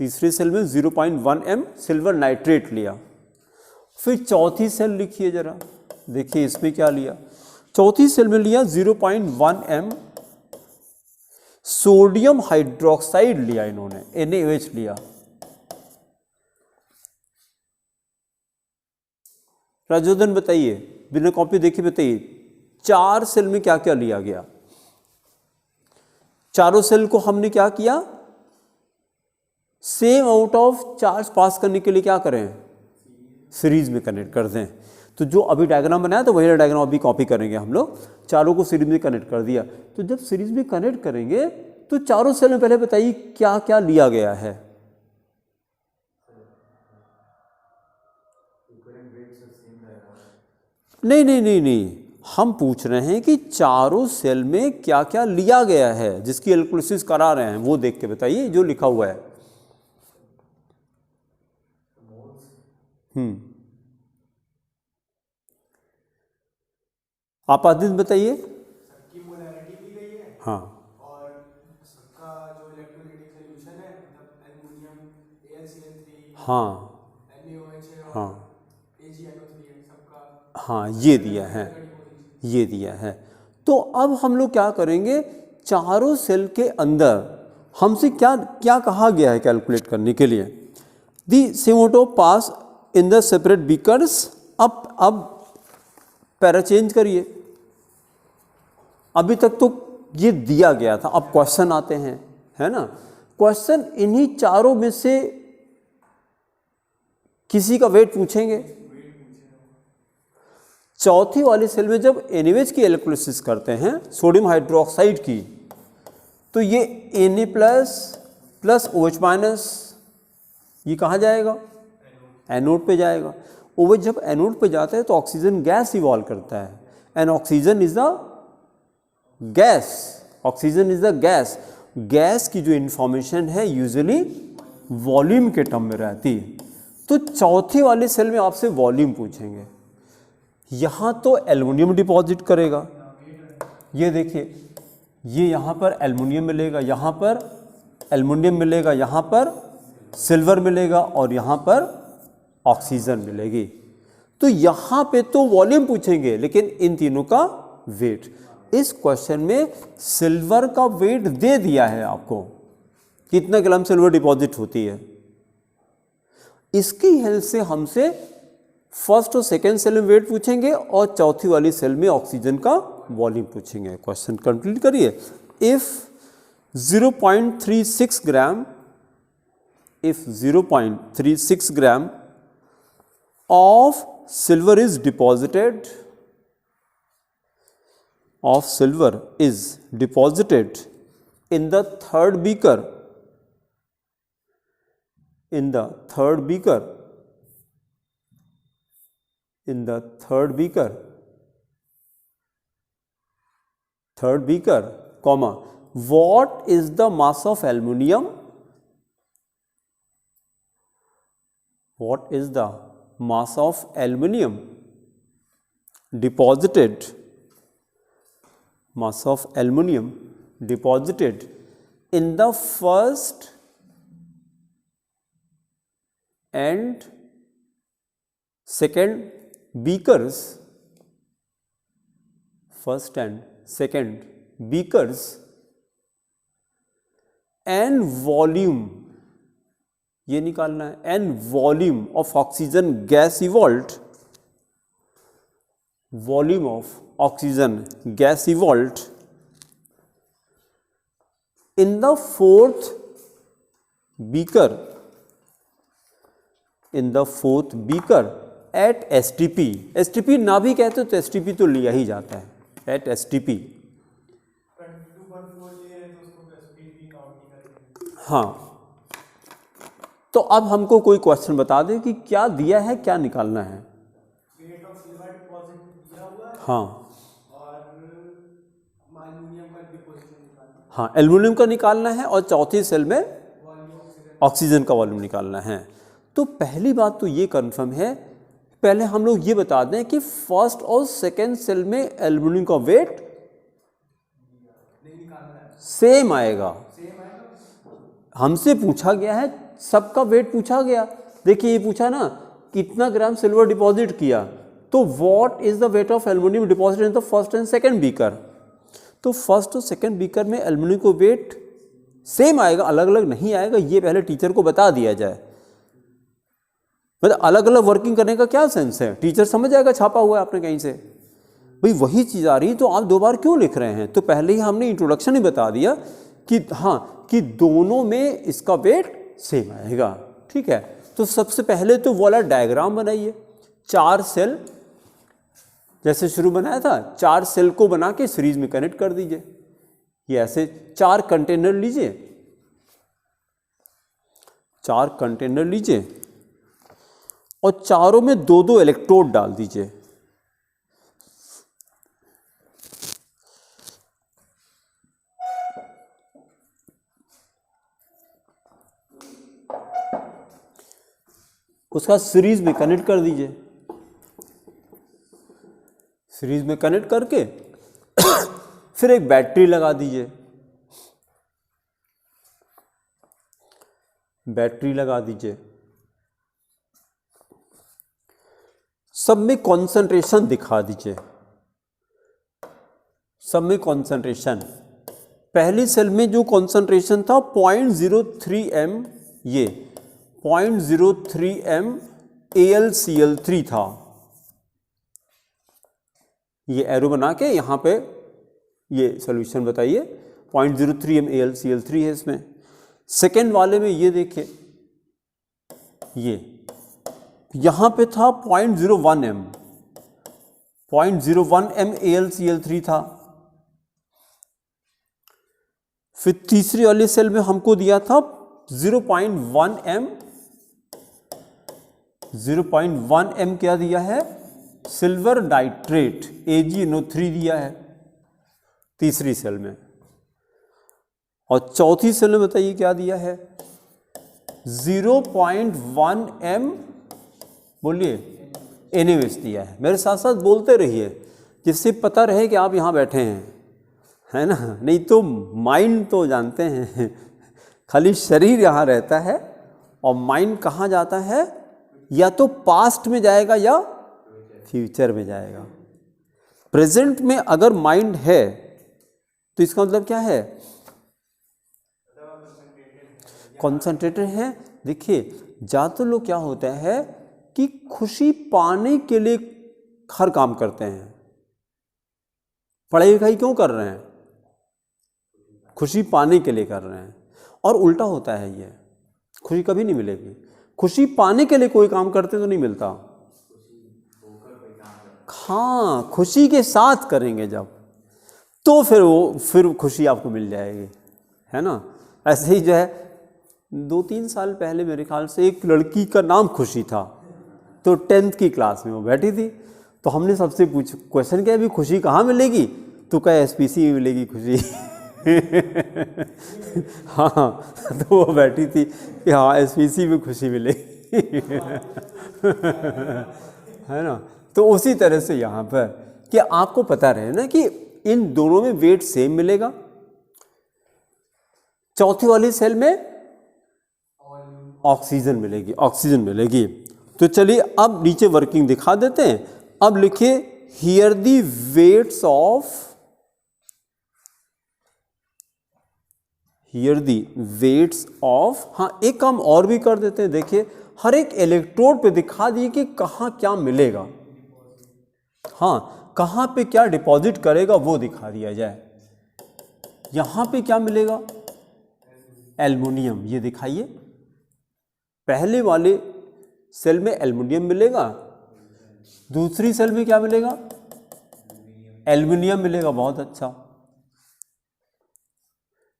तीसरी सेल में 0.1 m सिल्वर नाइट्रेट लिया। फिर चौथी सेल लिखिए जरा, देखिए इसमें क्या लिया, चौथी सेल में लिया 0.1 m सोडियम हाइड्रोक्साइड लिया इन्होंने, NaOH लिया। राजोधन बताइए, बिना कॉपी देखे बताइए, 4 सेल में क्या क्या लिया गया, चारों सेल को हमने क्या किया, सेम अमाउंट ऑफ चार्ज पास करने के लिए क्या करें, सीरीज में कनेक्ट कर दें। तो जो अभी डायग्राम बनाया तो वही डायग्राम अभी कॉपी करेंगे हम लोग, चारों को सीरीज में कनेक्ट कर दिया। तो जब सीरीज में कनेक्ट करेंगे तो चारों सेल में पहले बताइए क्या क्या लिया गया है, नहीं नहीं नहीं नहीं, हम पूछ रहे हैं कि चारों सेल में क्या क्या लिया गया है, जिसकी एल्कुलिसिस करा रहे हैं वो देख के बताइए जो लिखा हुआ है। आप आदित्य बताइए। सबकी मोलैरिटी दी गई है, हाँ, और सबका जो इलेक्ट्रोलाइटिक सॉल्यूशन है, मतलब एल्युमिनियम AlCl3, हाँ, NaOH है, हाँ, और AgNO3 है, सबका हाँ, ये दिया है, ये दिया है। तो अब हम लोग क्या करेंगे, चारों सेल के अंदर हमसे क्या क्या कहा गया है कैलकुलेट करने के लिए, दी सेमोटो पास इन द सेपरेट बीकर्स। अब पैरा चेंज करिए, अभी तक तो ये दिया गया था, अब क्वेश्चन आते हैं, है ना। क्वेश्चन इन्हीं चारों में से किसी का वेट पूछेंगे। चौथी वाली सेल में जब NaOH की इलेक्ट्रोलिसिस करते हैं सोडियम हाइड्रोक्साइड की, तो ये Na प्लस OH माइनस, ये कहाँ जाएगा, एनोड पे जाएगा। OH जब एनोड पे जाता है तो ऑक्सीजन गैस इवॉल्व करता है, and oxygen is the gas, oxygen is the gas. Gas की जो इंफॉर्मेशन है यूजुअली वॉल्यूम के टर्म में रहती है, तो चौथी वाली सेल में आपसे वॉल्यूम पूछेंगे। यहाँ तो एल्युमिनियम डिपॉजिट करेगा, ये देखिए, ये यहाँ पर एल्युमिनियम मिलेगा, यहाँ पर एल्युमिनियम मिलेगा, यहाँ पर सिल्वर मिलेगा, और यहाँ पर ऑक्सीजन मिलेगी। तो यहाँ पे तो वॉल्यूम पूछेंगे, लेकिन इन तीनों का वेट। इस क्वेश्चन में सिल्वर का वेट दे दिया है आपको, कितना ग्राम सिल्वर डिपॉजिट होती है। इसकी हेल्प से हमसे फर्स्ट और सेकेंड सेल में वेट पूछेंगे, और चौथी वाली सेल में ऑक्सीजन का वॉल्यूम पूछेंगे। क्वेश्चन कंप्लीट करिए। If 0.36 gram, if 0.36 gram of silver is deposited, in the third beaker, comma, what is the mass of aluminium? What is the mass of aluminium deposited? Mass of aluminium deposited in the first and second beakers, first and second beakers, and volume, ये निकालना है, and volume of oxygen gas evolve, volume of oxygen gas evolved in the fourth beaker at STP. STP ना भी कहते हो तो एसटीपी तो लिया ही जाता है, एट एसटीपी। हाँ, तो अब हमको कोई क्वेश्चन बता दे कि क्या दिया है, क्या निकालना है। वेट ऑफ सिल्वर डिपॉजिट दिया हुआ है हाँ और एल्युमिनियम का डिपॉजिट निकालना है। हाँ, एल्युमिनियम का निकालना है और चौथी सेल में वॉल्यूम ऑक्सीजन का वॉल्यूम निकालना है। तो पहली बात तो ये कंफर्म है, पहले हम लोग ये बता दें कि फर्स्ट और सेकेंड सेल में एल्युमिनियम का वेट नहीं निकालना है, सेम आएगा। सेम आएगा। हमसे पूछा गया है, सबका वेट पूछा गया। देखिए ये पूछा ना कितना ग्राम सिल्वर डिपॉजिट किया, तो what is the wait of aluminium deposit in the first and second beaker. तो फर्स्ट और सेकेंड बीकर में एल्युमिनियम को वेट सेम आएगा, अलग अलग नहीं आएगा। ये पहले टीचर को बता दिया जाए, मतलब अलग अलग वर्किंग करने का क्या सेंस है, टीचर समझ जाएगा छापा हुआ है आपने कहीं से, भाई वही चीज़ आ रही तो आप दो बार क्यों लिख रहे हैं। तो पहले ही हमने इंट्रोडक्शन ही बता दिया कि हाँ कि दोनों में इसका वेट सेम आएगा। ठीक है, तो सबसे पहले तो वो वाला डायग्राम बनाइए। 4 सेल जैसे शुरू बनाया था, 4 सेल को बना के सीरीज में कनेक्ट कर दीजिए। ये ऐसे 4 कंटेनर लीजिए, 4 कंटेनर लीजिए और चारों में 2-2 इलेक्ट्रोड डाल दीजिए। उसका सीरीज में कनेक्ट कर दीजिए। सीरीज में कनेक्ट करके फिर एक बैटरी लगा दीजिए, बैटरी लगा दीजिए। सब में कॉन्सेंट्रेशन दिखा दीजिए, सब में कॉन्सेंट्रेशन। पहली सेल में जो कॉन्सेंट्रेशन था 0.03 m, ये 0.03 m AlCl3 था। ये एरो बना के यहाँ पे ये सॉल्यूशन बताइए, 0.03 m AlCl3 है इसमें। सेकेंड वाले में ये देखिए, ये यहाँ पे था 0.01 m, 0.01 m AlCl3 था। फिर तीसरी वाली सेल में हमको दिया था 0.1 m, 0.1 m क्या दिया है, सिल्वर नाइट्रेट AgNO3 दिया है तीसरी सेल में। और चौथी सेल में बताइए क्या दिया है, 0.1 m, बोलिए, NaOH दिया है। मेरे साथ साथ बोलते रहिए जिससे पता रहे कि आप यहाँ बैठे हैं, है ना। नहीं तो माइंड तो जानते हैं खाली शरीर यहाँ रहता है और माइंड कहाँ जाता है, या तो पास्ट में जाएगा या फ्यूचर में जाएगा। प्रेजेंट में अगर माइंड है तो इसका मतलब क्या है, कॉन्सेंट्रेटेड है। देखिए ज़्यादातर लोग क्या होता है कि खुशी पाने के लिए हर काम करते हैं। पढ़ाई लिखाई क्यों कर रहे हैं, खुशी पाने के लिए कर रहे हैं। और उल्टा होता है, ये खुशी कभी नहीं मिलेगी। खुशी पाने के लिए कोई काम करते तो नहीं मिलता। हाँ, खुशी के साथ करेंगे जब, तो फिर खुशी आपको मिल जाएगी, है ना। ऐसे ही जो है 2-3 साल पहले मेरे ख्याल से एक लड़की का नाम खुशी था, तो 10th की क्लास में वो बैठी थी, तो हमने सबसे क्वेश्चन किया, अभी खुशी कहाँ मिलेगी, तो क्या SPC में मिलेगी खुशी हाँ, तो वो बैठी थी कि हाँ SPC में खुशी मिलेगी है ना। तो उसी तरह से यहाँ पर कि आपको पता रहे ना कि इन दोनों में वेट सेम मिलेगा। चौथी वाली सेल में ऑक्सीजन मिलेगी, ऑक्सीजन मिलेगी। तो चलिए अब नीचे वर्किंग दिखा देते हैं। अब लिखिए here the weights of, here the weights of, हाँ एक काम और भी कर देते हैं। देखिए हर एक इलेक्ट्रोड पे दिखा दिए कि कहाँ क्या मिलेगा। हाँ, कहाँ पे क्या डिपॉजिट करेगा वो दिखा दिया जाए। यहाँ पे क्या मिलेगा, एल्युमिनियम, ये दिखाइए। पहले वाले सेल में एल्युमिनियम मिलेगा, दूसरी सेल में क्या मिलेगा, एल्युमिनियम मिलेगा। बहुत अच्छा,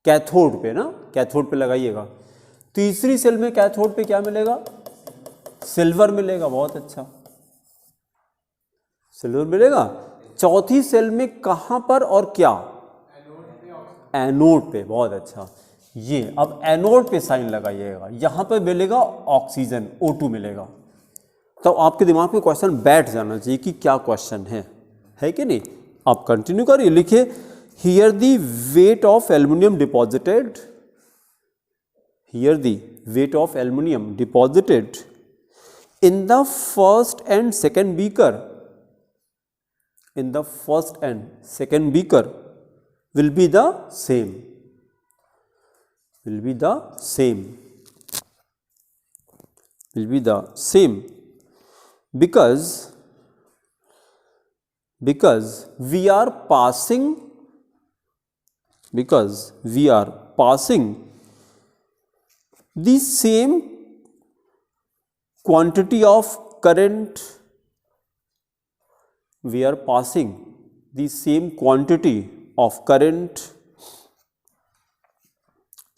कैथोड पे ना, कैथोड पे लगाइएगा। तीसरी सेल में कैथोड पे क्या मिलेगा, सिल्वर मिलेगा। बहुत अच्छा, सिल्वर मिलेगा। चौथी सेल में कहां पर और क्या, एनोड पे। बहुत अच्छा, ये अब एनोड पे साइन लगाइएगा। यहां पर मिलेगा ऑक्सीजन, O2 मिलेगा। तो आपके दिमाग में क्वेश्चन बैठ जाना चाहिए कि क्या क्वेश्चन है कि नहीं। आप कंटिन्यू करिए, लिखिए here the wait of aluminium deposited, here the wait of aluminium deposited in the first and second beaker, in the first and second beaker will be the same, will be the same, will be the same, because we are passing, because we are passing the same quantity of current, we are passing the same quantity of current,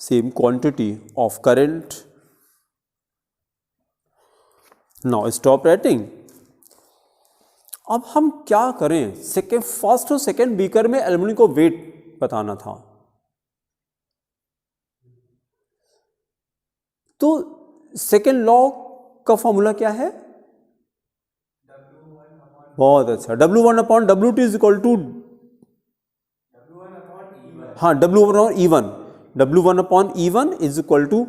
same quantity of current. Now stop writing. अब हम क्या करें, सेकेंड, फर्स्ट और सेकेंड बीकर में एल्युमिनियम को वेट बताना था। तो सेकेंड लॉ का फॉर्मूला क्या है, बहुत अच्छा, W1/W2 इज इक्वल टू, हाँ W1/E1, W1/E1 is equal to,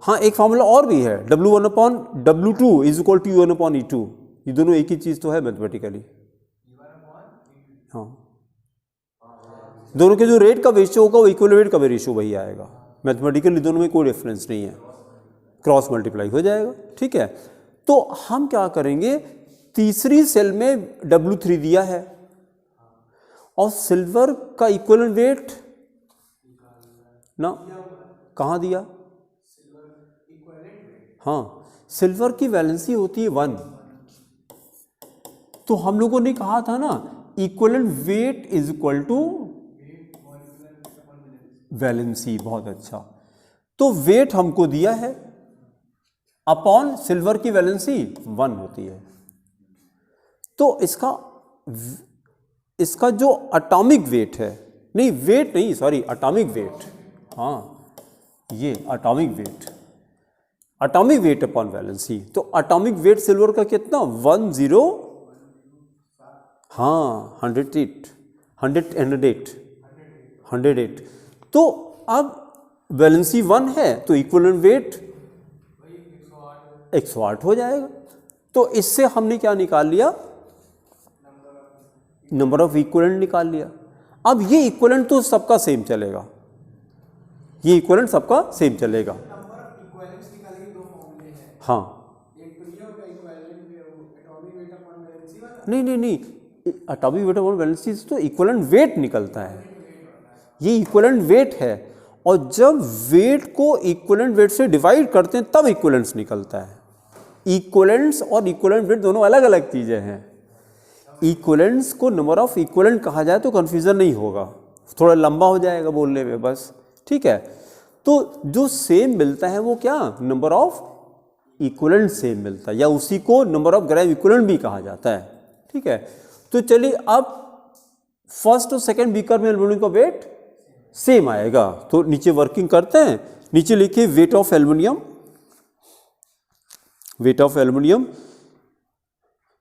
हाँ एक फॉर्मूला और भी है, W1/W2 is equal to U1/E2। ये दोनों एक ही चीज तो है मैथमेटिकली। हाँ, दोनों के जो रेट का रेशियो होगा वो इक्वल रेट का भी रेशियो वही आएगा। मैथमेटिकली दोनों में कोई डिफरेंस नहीं है, क्रॉस मल्टीप्लाई हो जाएगा। ठीक है, तो हम क्या करेंगे, तीसरी सेल में W3 दिया है और सिल्वर का इक्विवेलेंट वेट ना, कहाँ दिया, हाँ सिल्वर की वैलेंसी होती है 1। तो हम लोगों ने कहा था ना equivalent weight is equal to valency. बहुत अच्छा, तो वेट हमको दिया है अपॉन सिल्वर की वैलेंसी 1 होती है। तो इसका जो एटॉमिक वेट है, नहीं वेट नहीं, सॉरी एटॉमिक वेट, हाँ ये atomic weight, atomic weight upon valency. तो एटॉमिक वेट सिल्वर का कितना, 10, हाँ 108। तो अब वैलेंसी 1 है तो इक्विवेलेंट वेट 108 हो जाएगा। तो इससे हमने क्या निकाल लिया, नंबर ऑफ इक्विवेलेंट निकाल लिया। अब ये इक्विवेलेंट तो सबका सेम चलेगा, ये इक्विवेलेंट सबका सेम चलेगा। नंबर ऑफ इक्विवेलेंट्स निकालने के दो फॉर्मूले हैं, हाँ एक तो ये होगा equivalent atomic weight upon valency वाला, नहीं, एटॉमिक वेट अपॉन वैलेंसी तो इक्विवेलेंट वेट निकलता है, ये इक्विवेलेंट वेट है। और जब वेट को इक्विवेलेंट वेट से डिवाइड करते हैं तब इक्विवेलेंट्स निकलता है। इक्विवेलेंट्स और इक्विवेलेंट वेट दोनों अलग अलग चीजें हैं। इक्विवेलेंट्स को नंबर ऑफ इक्विवेलेंट कहा जाए तो कंफ्यूजन नहीं होगा, थोड़ा लंबा हो जाएगा बोलने में बस। ठीक है, तो जो सेम मिलता है वो क्या, नंबर ऑफ इक्विवेलेंट सेम मिलता है, या उसी को नंबर ऑफ ग्राम इक्विवेलेंट भी कहा जाता है। ठीक है, तो चलिए अब फर्स्ट और सेकेंड बीकर में एल्युमिनियम का वेट सेम आएगा। तो नीचे वर्किंग करते हैं, नीचे लिखिए wait of aluminium, wait of aluminium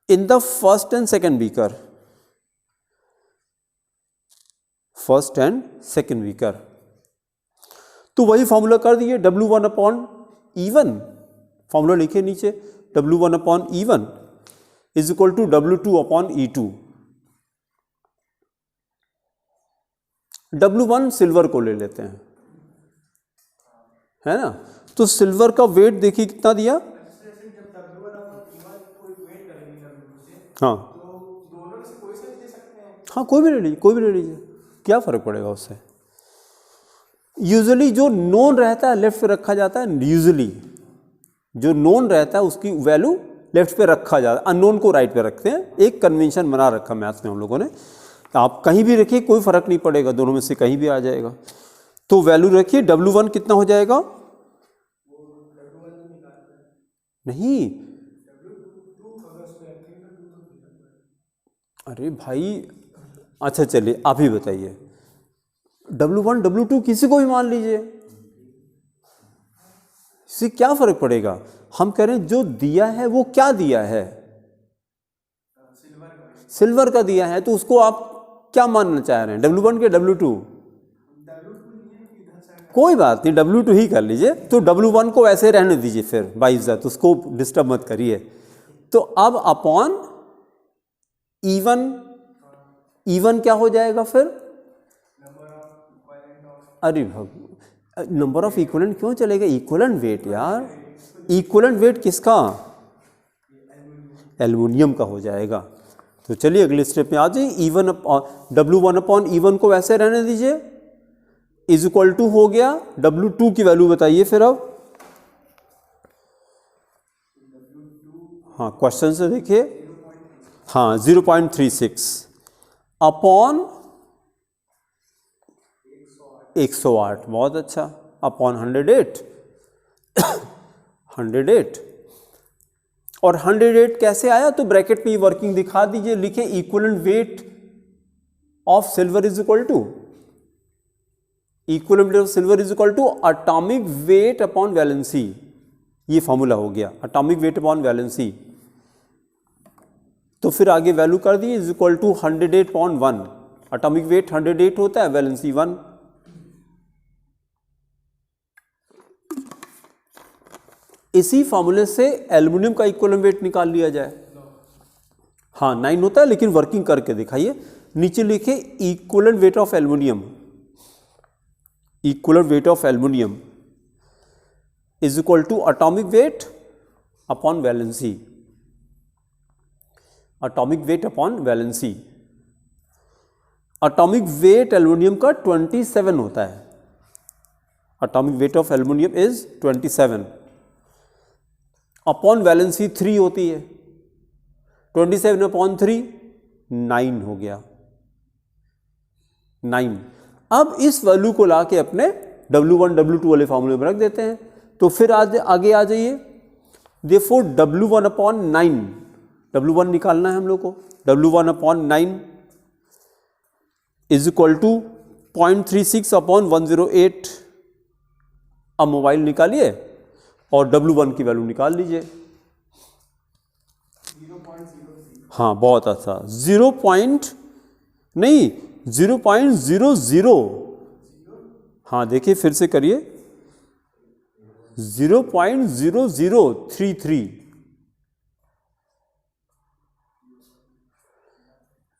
in the first and second beaker, first and second beaker. तो वही फॉर्मूला कर दिए, W1/E1, फॉर्मूला लिखिए नीचे, W1/E1 is equal to W2/E2। W1 silver को ले लेते हैं, है ना। तो सिल्वर का वेट देखिए कितना दिया, जब W1/E1 को इक्वेट करेंगे W2 से, हाँ तो दोनों में से कोई हाँ कोई भी ले लीजिए, कोई भी ले लीजिए, क्या फ़र्क पड़ेगा उससे। यूजुअली जो नोन रहता है लेफ्ट पे रखा जाता है, यूजुअली जो नोन रहता है उसकी वैल्यू लेफ्ट पे रखा जाता है, अननोन को राइट पे रखते हैं। एक कन्वेंशन बना रखा मैथ्स में हम लोगों ने। आप कहीं भी रखिए कोई फ़र्क नहीं पड़ेगा, दोनों में से कहीं भी आ जाएगा। तो वैल्यू रखिए, W1 कितना हो जाएगा? नहीं, अरे भाई अच्छा चलिए आप ही बताइए, W1 W2 किसी को भी मान लीजिए, इससे क्या फ़र्क पड़ेगा। हम कह रहे हैं जो दिया है वो क्या दिया है, सिल्वर का दिया है, तो उसको आप क्या मानना चाह रहे हैं, W1 के W2? कोई बात नहीं, W2 ही कर लीजिए। तो W1 को ऐसे रहने दीजिए फिर बाइज्जत, उसको डिस्टर्ब मत करिए। तो अब अपॉन E1 क्या हो जाएगा फिर? अरे नंबर ऑफ इक्विवेलेंट क्यों चलेगा, इक्विवेलेंट वेट यार। इक्विवेलेंट वेट किसका? एल्युमिनियम का हो जाएगा। तो चलिए अगले स्टेप में आ जाइए। W1 अपॉन E1 को वैसे रहने दीजिए, इज इक्वल टू हो गया W2 की वैल्यू बताइए फिर अब। हाँ क्वेश्चन से देखिए, हाँ 0.36 अपॉन 108, बहुत अच्छा, अपॉन 108 108 और 108 कैसे आया, तो ब्रैकेट में वर्किंग दिखा दीजिए, लिखे equivalent weight of silver is equal to atomic weight upon valency. ये फॉर्मूला हो गया, एटॉमिक वेट अपॉन वैलेंसी। तो फिर आगे वैल्यू कर दी, is equal to 108/1। Atomic weight 108 होता है, वैलेंसी 1। इसी फॉर्मूले से एल्युमिनियम का इक्विवेलेंट वेट निकाल लिया जाए। हाँ 9 होता है, लेकिन वर्किंग करके दिखाइए। नीचे लिखे equivalent weight of aluminium, equivalent weight of aluminium is equal to atomic weight upon valency, atomic weight upon valency. Atomic weight aluminium का 27 होता है, atomic weight of aluminium is 27 upon valency 3 होती है। 27 अपॉन 3 9 हो गया, 9। अब इस वैल्यू को लाके अपने W1 W2 वाले फॉर्मूले में रख देते हैं। तो फिर आगे आ जाइए, देयरफॉर W1 अपॉन 9, W1 निकालना है हम लोग को। W1 upon 9 is equal to 0.36 upon 108। अब मोबाइल निकालिए और W1 की वैल्यू निकाल लीजिए। 0.03। हाँ बहुत अच्छा, 0.00। हाँ देखिए फिर से करिए, 0.0033,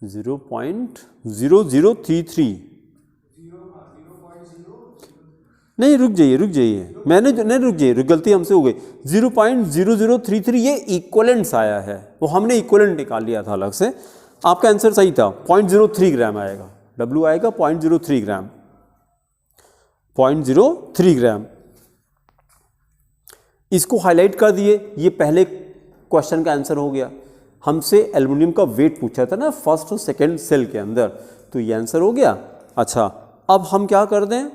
0.0033। नहीं रुक जाइए, मैंने जो नहीं, रुक जाइए, गलती हमसे हो गई। 0.0033 ये इक्विवेलेंट्स आया है, वो हमने इक्विवेलेंट निकाल लिया था अलग से। आपका आंसर सही था, 0.03 ग्राम आएगा, W आएगा 0.03 ग्राम, 0.03 ग्राम। इसको हाईलाइट कर दिए, ये पहले क्वेश्चन का आंसर हो गया। हमसे एल्युमिनियम का वेट पूछा था ना फर्स्ट और सेकंड सेल के अंदर, तो ये आंसर हो गया। अच्छा अब हम क्या कर दें,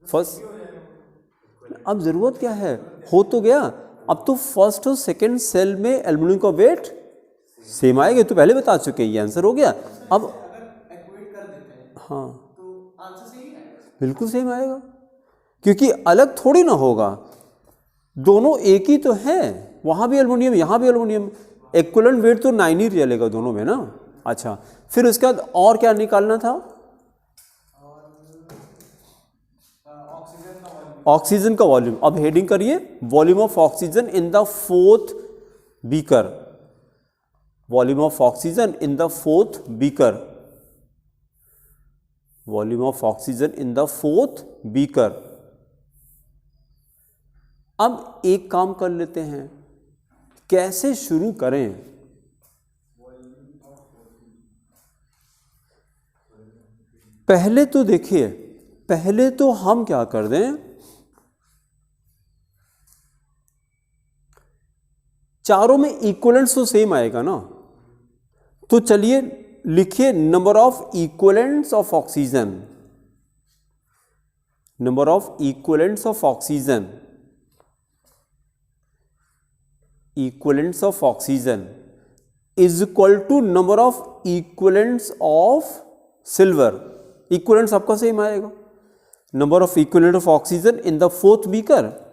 फर्स्ट, अब जरूरत क्या है, हो तो गया। अब तो फर्स्ट और सेकंड सेल में एल्युमिनियम का वेट सेम आएगा, तो पहले बता चुके, ये आंसर हो गया। अब अगर एक्वेट कर देते हैं हाँ तो आंसर सही आएगा, बिल्कुल सेम आएगा, क्योंकि अलग थोड़ी ना होगा, दोनों एक ही तो है, वहाँ भी एल्युमिनियम यहाँ भी एल्युमिनियम, इक्विवेलेंट वेट तो 9 ही चलेगा दोनों में ना। अच्छा फिर उसके बाद और क्या निकालना था, ऑक्सीजन का वॉल्यूम। अब हेडिंग करिए, volume of oxygen in the fourth beaker, volume of oxygen in the fourth beaker, volume of oxygen in the fourth beaker. अब एक काम कर लेते हैं, कैसे शुरू करें? पहले तो देखिए, पहले तो हम क्या कर दें, चारों में इक्विवेलेंट्स तो सेम आएगा ना, तो चलिए लिखिए number of equivalents of oxygen, number of equivalents of oxygen, equivalents of oxygen is equal to number of equivalents of silver. Equivalent सबका सेम आएगा, number of equivalent of oxygen in the fourth beaker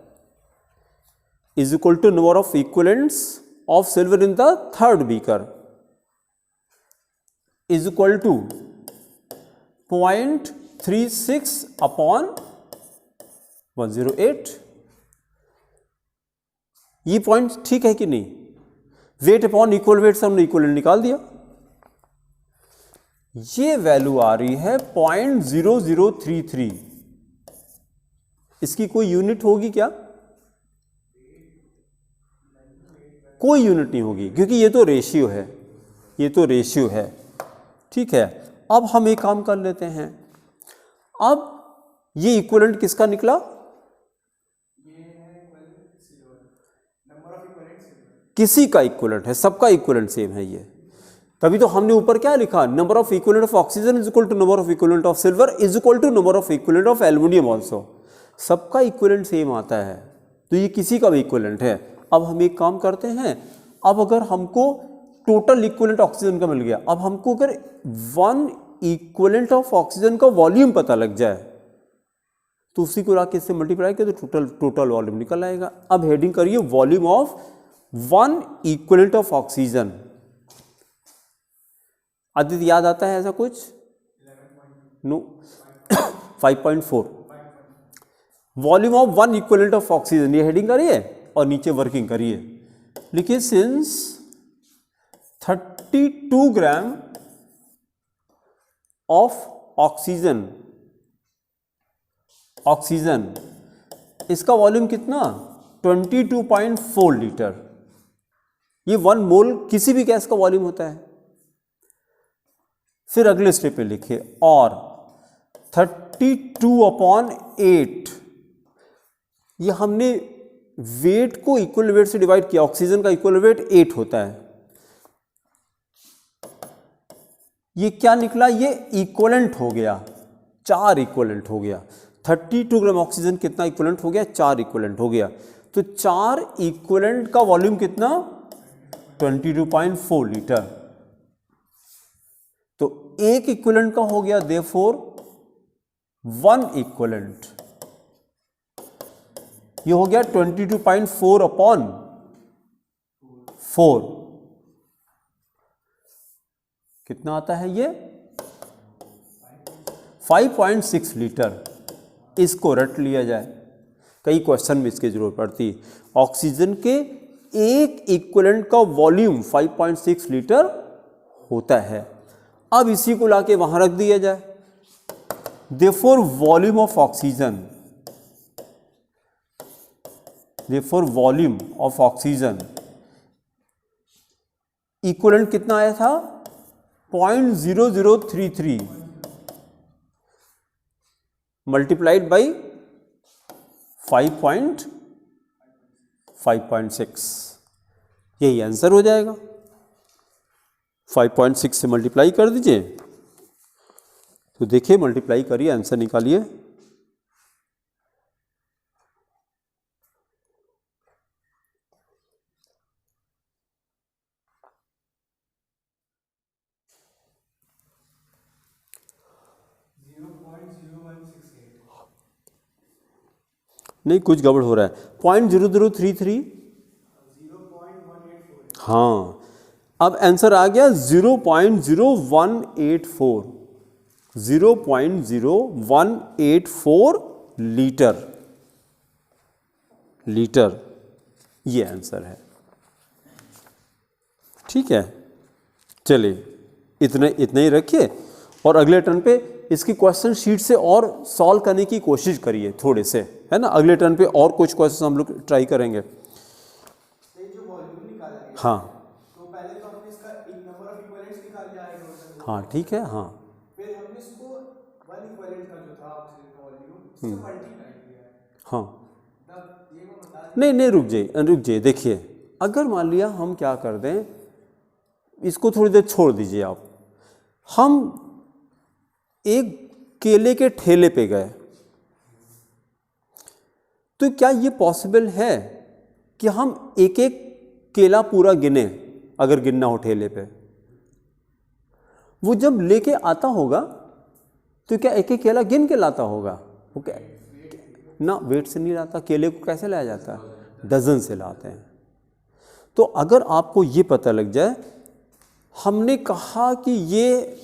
is equal to number of equivalents of silver in the third beaker is equal to 0.36 upon 108। ये पॉइंट ठीक है कि नहीं? वेट अपॉन इक्वल वेट से हमने इक्वलेंट निकाल दिया। ये वैल्यू आ रही है 0.0033। इसकी कोई यूनिट होगी क्या? कोई यूनिट नहीं होगी, क्योंकि ये तो रेशियो है, ये तो रेशियो है। ठीक है, अब हम एक काम कर लेते हैं। अब ये इक्विवेलेंट किसका निकला? ये है नंबर ऑफ इक्विवेलेंट सिल्वर, किसी का इक्विवेलेंट है, सबका इक्विवेलेंट सेम है ये। तभी तो हमने ऊपर क्या लिखा, number of equivalent of oxygen is equal to number of equivalent of silver is equal to number of equivalent of aluminium also. सबका इक्विवेलेंट सेम आता है, तो ये किसी का भी इक्विवेलेंट है। अब हम एक काम करते हैं, अब अगर हमको टोटल इक्विवेलेंट ऑक्सीजन का मिल गया, अब हमको अगर वन इक्विवेलेंट ऑफ ऑक्सीजन का वॉल्यूम पता लग जाए तो उसी को राके इससे मल्टीप्लाई किया तो टोटल वॉल्यूम निकल आएगा। अब हेडिंग करिए volume of one equivalent of oxygen. Aditya याद आता है ऐसा कुछ? No 5.4 volume of one equivalent of oxygen. ये हेडिंग करिए और नीचे वर्किंग करिए, लिखिए since 32 gram of oxygen, oxygen इसका वॉल्यूम कितना? 22.4 लीटर। ये 1 मोल किसी भी गैस का वॉल्यूम होता है। फिर अगले स्टेप पे लिखिए और 32/8, ये हमने वेट को इक्वल वेट से डिवाइड किया। ऑक्सीजन का इक्वल वेट 8 होता है। ये क्या निकला? ये इक्वलेंट हो गया, 4 इक्वलेंट हो गया। 32 ग्राम ऑक्सीजन कितना इक्वलेंट हो गया? 4 इक्वलेंट हो गया। तो 4 इक्वलेंट का वॉल्यूम कितना? 22.4 लीटर। तो एक इक्वलेंट का हो गया देयरफॉर 1 इक्वलेंट। ये हो गया 22.4/4। कितना आता है ये? 5.6 लीटर। इसको रट लिया जाए, कई क्वेश्चन में इसकी जरूरत पड़ती है। ऑक्सीजन के एक इक्विवेलेंट का वॉल्यूम 5.6 लीटर होता है। अब इसी को लाके वहां रख दिया जाए। Therefore volume of oxygen, therefore volume of oxygen equivalent कितना आया था? 0.0033 मल्टीप्लाइड बाई 5.6, यही आंसर हो जाएगा। 5.6 से मल्टीप्लाई कर दीजिए, तो देखिए मल्टीप्लाई करिए, आंसर निकालिए। नहीं, कुछ गड़बड़ हो रहा है। 0.0033, हाँ, अब आंसर आ गया 0.0184, 0.0184 लीटर, लीटर ये आंसर है। ठीक है, चलिए इतने ही रखिए और अगले टर्न पे इसकी क्वेश्चन शीट से और सॉल्व करने की कोशिश करिए थोड़े से, है ना। अगले टर्न पे और कुछ क्वेश्चन हम लोग ट्राई करेंगे। जो वॉल्यूम निकाल हाँ तो पहले तो हमने इसका एक नंबर ऑफ इक्विवेलेंट्स निकाल लिया है टोटल। हाँ ठीक है। हाँ फिर हमने इसको वन इक्विवेलेंट का जो था ऑक्सीजन का वॉल्यूम इससे मल्टीप्लाई किया है। हाँ तब ये वो बता नहीं रुक जाइए देखिए, अगर मान लिया हम क्या कर दें, इसको थोड़ी देर छोड़ दीजिए आप, हम एक केले के ठेले पे गए, तो क्या ये पॉसिबल है कि हम एक एक केला पूरा गिने? अगर गिनना हो ठेले पे, वो जब लेके आता होगा तो क्या एक एक केला गिन के लाता होगा? वो क्या ना, वेट से नहीं लाता। केले को कैसे लाया जाता है? डजन से लाते हैं। तो अगर आपको ये पता लग जाए, हमने कहा कि ये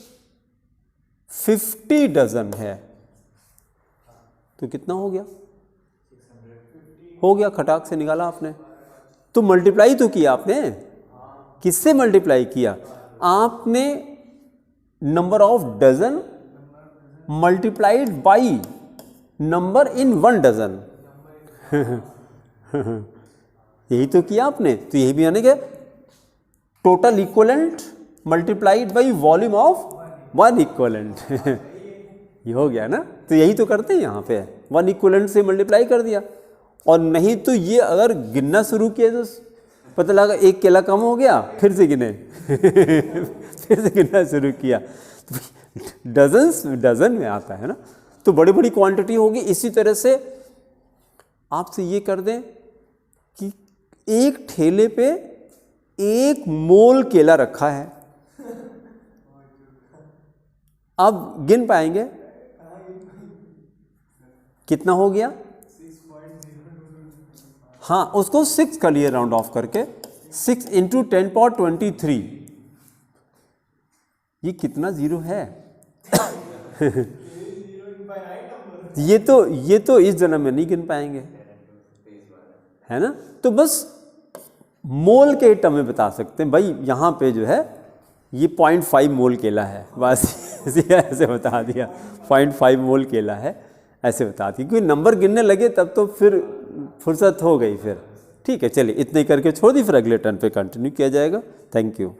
50 डजन है, तो कितना हो गया? हो गया, खटाक से निकाला आपने। तो मल्टीप्लाई तो किया आपने, किससे मल्टीप्लाई किया? आपने number of dozen multiplied by number in 1 dozen. यही तो किया आपने। तो यही भी यानी कि total equivalent multiplied by volume of 1 equivalent. ये हो गया ना। तो यही तो करते हैं यहाँ पे, 1 इक्वलेंट से मल्टीप्लाई कर दिया। और नहीं तो ये अगर गिनना शुरू किया तो पता लगा एक केला कम हो गया, फिर से गिने। फिर से गिनना शुरू किया, तो डजन में आता है ना। तो बड़ी बड़ी क्वांटिटी होगी। इसी तरह से आपसे ये कर दें कि एक ठेले पे 1 मोल केला रखा है, अब गिन पाएंगे कितना हो गया? हाँ, उसको 6 कर लिए राउंड ऑफ करके, 6 × 10⁻23। ये कितना जीरो है? ये तो इस जन्म में नहीं गिन पाएंगे, है ना। तो बस मोल के टर्म में बता सकते हैं भाई, यहाँ पे जो है ये 0.5 मोल केला है, बस ऐसे बता दिया। 0.5 मोल केला है, ऐसे बता दिया। क्योंकि नंबर गिनने लगे तब तो फिर फुर्सत हो गई फिर। ठीक है, चलिए इतने करके छोड़ दी, फिर अगले टर्न पे कंटिन्यू किया जाएगा। Thank you.